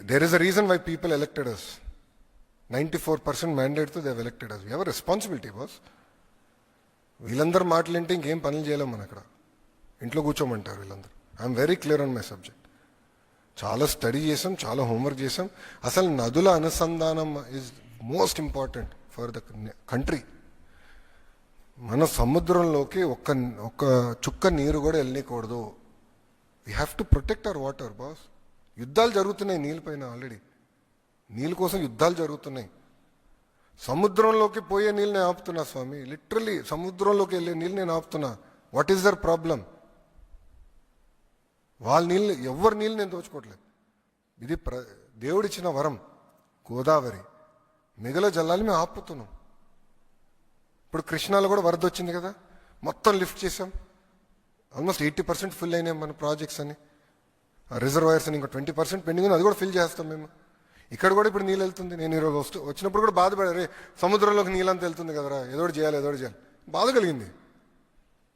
There is a reason why people elected us. 94% మ్యాండేట్తో they elected us. We have responsibility boss. వీళ్ళందరూ మాటలంటే ఇంకేం పనులు చేయలేం మనం. అక్కడ ఇంట్లో కూర్చోమంటారు వీళ్ళందరూ. I'm very clear on my subject. చాలా స్టడీ చేసాం, చాలా హోంవర్క్ చేసాం. అసలు నదుల అనుసంధానం is most important for the country. మన సముద్రంలోకి ఒక్క చుక్క నీరు కూడా వెళ్ళకూడదు. We have to protect our water boss. యుద్ధాలు జరుగుతున్నాయి నీళ్ళపైన. ఆల్రెడీ నీళ్ళ కోసం యుద్ధాలు జరుగుతున్నాయి. సముద్రంలోకి పోయే నీళ్ళు నేను ఆపుతున్నా స్వామి. లిటరలీ సముద్రంలోకి వెళ్ళే నీళ్ళు నేను ఆపుతున్నా. What is the problem? వాళ్ళ నీళ్ళు, ఎవరి నీళ్ళు నేను దోచుకోవట్లేదు. ఇది దేవుడిచ్చిన వరం. గోదావరి మిగల జలాలు మేము ఆపుతున్నాం. ఇప్పుడు కృష్ణాలో కూడా వరద వచ్చింది కదా, మొత్తం లిఫ్ట్ చేసాం. ఆల్మోస్ట్ 80% ఫుల్ అయినాయి మన ప్రాజెక్ట్స్ అని. రిజర్వాయర్స్ అని ఇంకా 20% పెండింగ్ ఉంది, అది కూడా ఫిల్ చేస్తాం మేము. ఇక్కడ కూడా ఇప్పుడు నీళ్ళు వెళ్తుంది. నేను ఈరోజు వచ్చినప్పుడు కూడా బాధపడారు, సముద్రంలోకి నీళ్ళంతా వెళ్తుంది కదరా, ఏదో చేయాలి బాధ కలిగింది.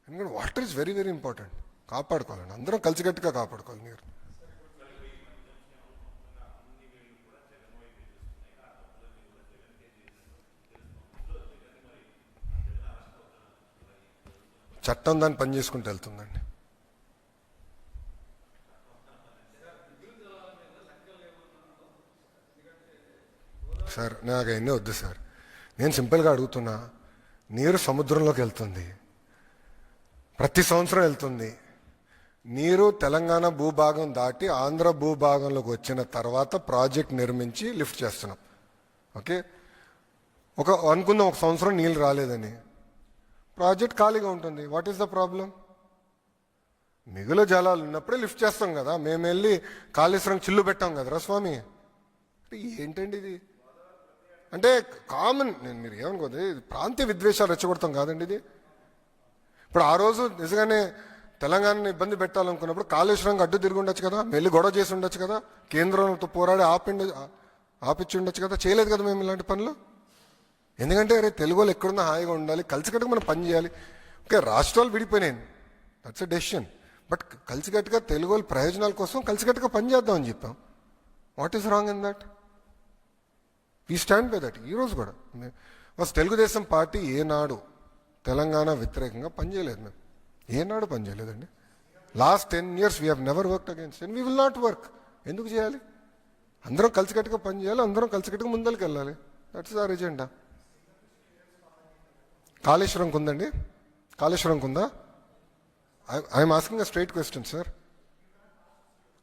ఎందుకంటే water is very very important, కాపాడుకోవాలండి, అందరం కలిసికట్టుగా కాపాడుకోవాలి నీరు. చట్టం దాన్ని పని చేసుకుంటూ వెళ్తుందండి. సార్ నాకు అవన్నీ వద్దు సార్, నేను సింపుల్గా అడుగుతున్నా. నీరు సముద్రంలోకి వెళ్తుంది, ప్రతి సంవత్సరం వెళ్తుంది. నీరు తెలంగాణ భూభాగం దాటి ఆంధ్ర భూభాగంలోకి వచ్చిన తర్వాత ప్రాజెక్ట్ నిర్మించి లిఫ్ట్ చేస్తున్నాం. ఓకే, అనుకుందాం ఒక సంవత్సరం నీళ్ళు రాలేదని, ప్రాజెక్ట్ ఖాళీగా ఉంటుంది. What is the problem? మిగులు జలాలు ఉన్నప్పుడే లిఫ్ట్ చేస్తాం కదా. మేము వెళ్ళి కాళేశ్వరం చిల్లు పెట్టాం కదరా స్వామి. ఏంటండి ఇది? అంటే కామన్, నేను మీరు ఏమనుకోదు, ప్రాంతీయ విద్వేషాలు రెచ్చగొడతాం కాదండి ఇది. ఇప్పుడు ఆ రోజు నిజంగానే తెలంగాణని ఇబ్బంది పెట్టాలనుకున్నప్పుడు కాళేశ్వరంకి అడ్డు తిరిగి ఉండొచ్చు కదా, వెళ్ళి గొడవ చేసి ఉండొచ్చు కదా, కేంద్రంతో పోరాడి ఆపిచ్చి ఉండొచ్చు కదా. చేయలేదు కదా మేము ఇలాంటి పనులు. ఎందుకంటే అరే తెలుగు వాళ్ళు ఎక్కడున్నా హాయిగా ఉండాలి, కలిసికట్టుగా మనం పని చేయాలి. ఓకే, రాష్ట్రాలు విడిపోయినాయి, దట్స్ ఎ డెసిషన్. బట్ కలిసికట్టుగా తెలుగు వాళ్ళ ప్రయోజనాల కోసం కలిసికట్టుగా పని చేద్దామని చెప్పాం. What is wrong in that? We stand by that. ఈరోజు కూడా తెలుగుదేశం పార్టీ ఏనాడు తెలంగాణ వ్యతిరేకంగా పనిచేయలేదు. మేము ఏనాడు పనిచేయలేదండి. Last 10 years we have never worked against and we will not work. ఎందుకు చేయాలి? అందరం కలిసికట్టుగా పనిచేయాలి, అందరం కలిసికట్టుగా ముందరికి వెళ్ళాలి. That's our agenda. కాళేశ్వరంకి ఉందండి, కాళేశ్వరంకి ఉందా? I'm asking a straight question sir.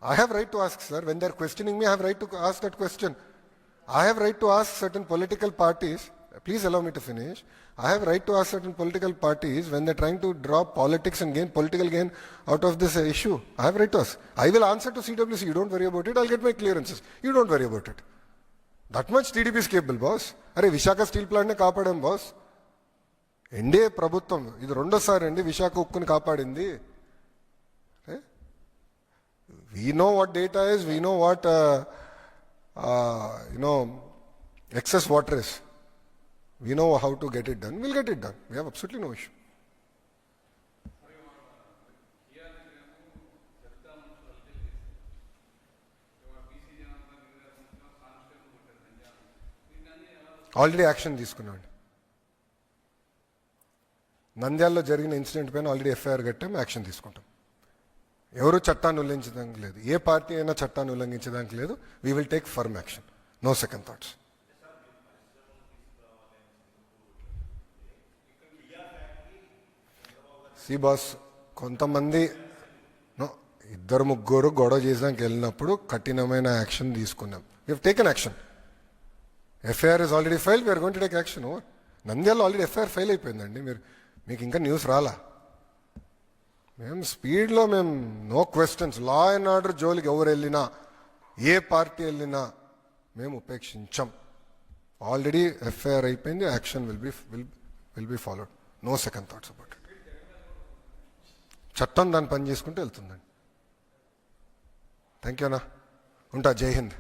I have right to ask, sir. When they are questioning me, I have right to ask that question. I have right to ask certain political parties. Please allow me to finish. I have right to ask certain political parties when they're trying to draw politics and gain political gain out of this issue. I have right to ask. I will answer to CWC. You don't worry about it. I'll get my clearances. You don't worry about it. That much TDP is capable, boss. Arey Vishaka steel plant ne kaapadam, boss. NDA ప్రభుత్వం ఇది రెండోసారి అండి విశాఖ ఉక్కుని కాపాడింది. We know what data is, we know what excess water is, we know how to get it done. Will get it done. We have absolutely no issue. Already action తీసుకున్నాండి. నంద్యాలలో జరిగిన incident పైన ఆల్రెడీ ఎఫ్ఐఆర్ కట్టాం, action తీసుకుంటాం. ఎవరు చట్టాన్ని ఉల్లంఘించడానికి లేదు, ఏ పార్టీ అయినా చట్టాన్ని ఉల్లంఘించడానికి లేదు. We will take firm action, no second thoughts. See boss, కొంతమంది ఇద్దరు ముగ్గురు గొడవ చేసానికి వెళ్ళినప్పుడు కఠినమైన యాక్షన్ తీసుకున్నాం. We have taken action. FIR is already file, we're going to take action. నంద్యాలలో ఆల్రెడీ ఎఫ్ఐఆర్ ఫైల్ అయిపోయిందండి. మీకు ఇంకా న్యూస్ రాలా? మేము స్పీడ్లో no questions, law and order జోలికి ఎవరు వెళ్ళినా, ఏ పార్టీ వెళ్ళినా మేము ఉపేక్షించాం. ఆల్రెడీ ఎఫ్ఐఆర్ అయిపోయింది, action will be followed, no second thoughts about it. చట్టం దాన్ని పని చేసుకుంటూ వెళ్తుందండి. థ్యాంక్ యూ అన్నా, ఉంటా. జై హింద్.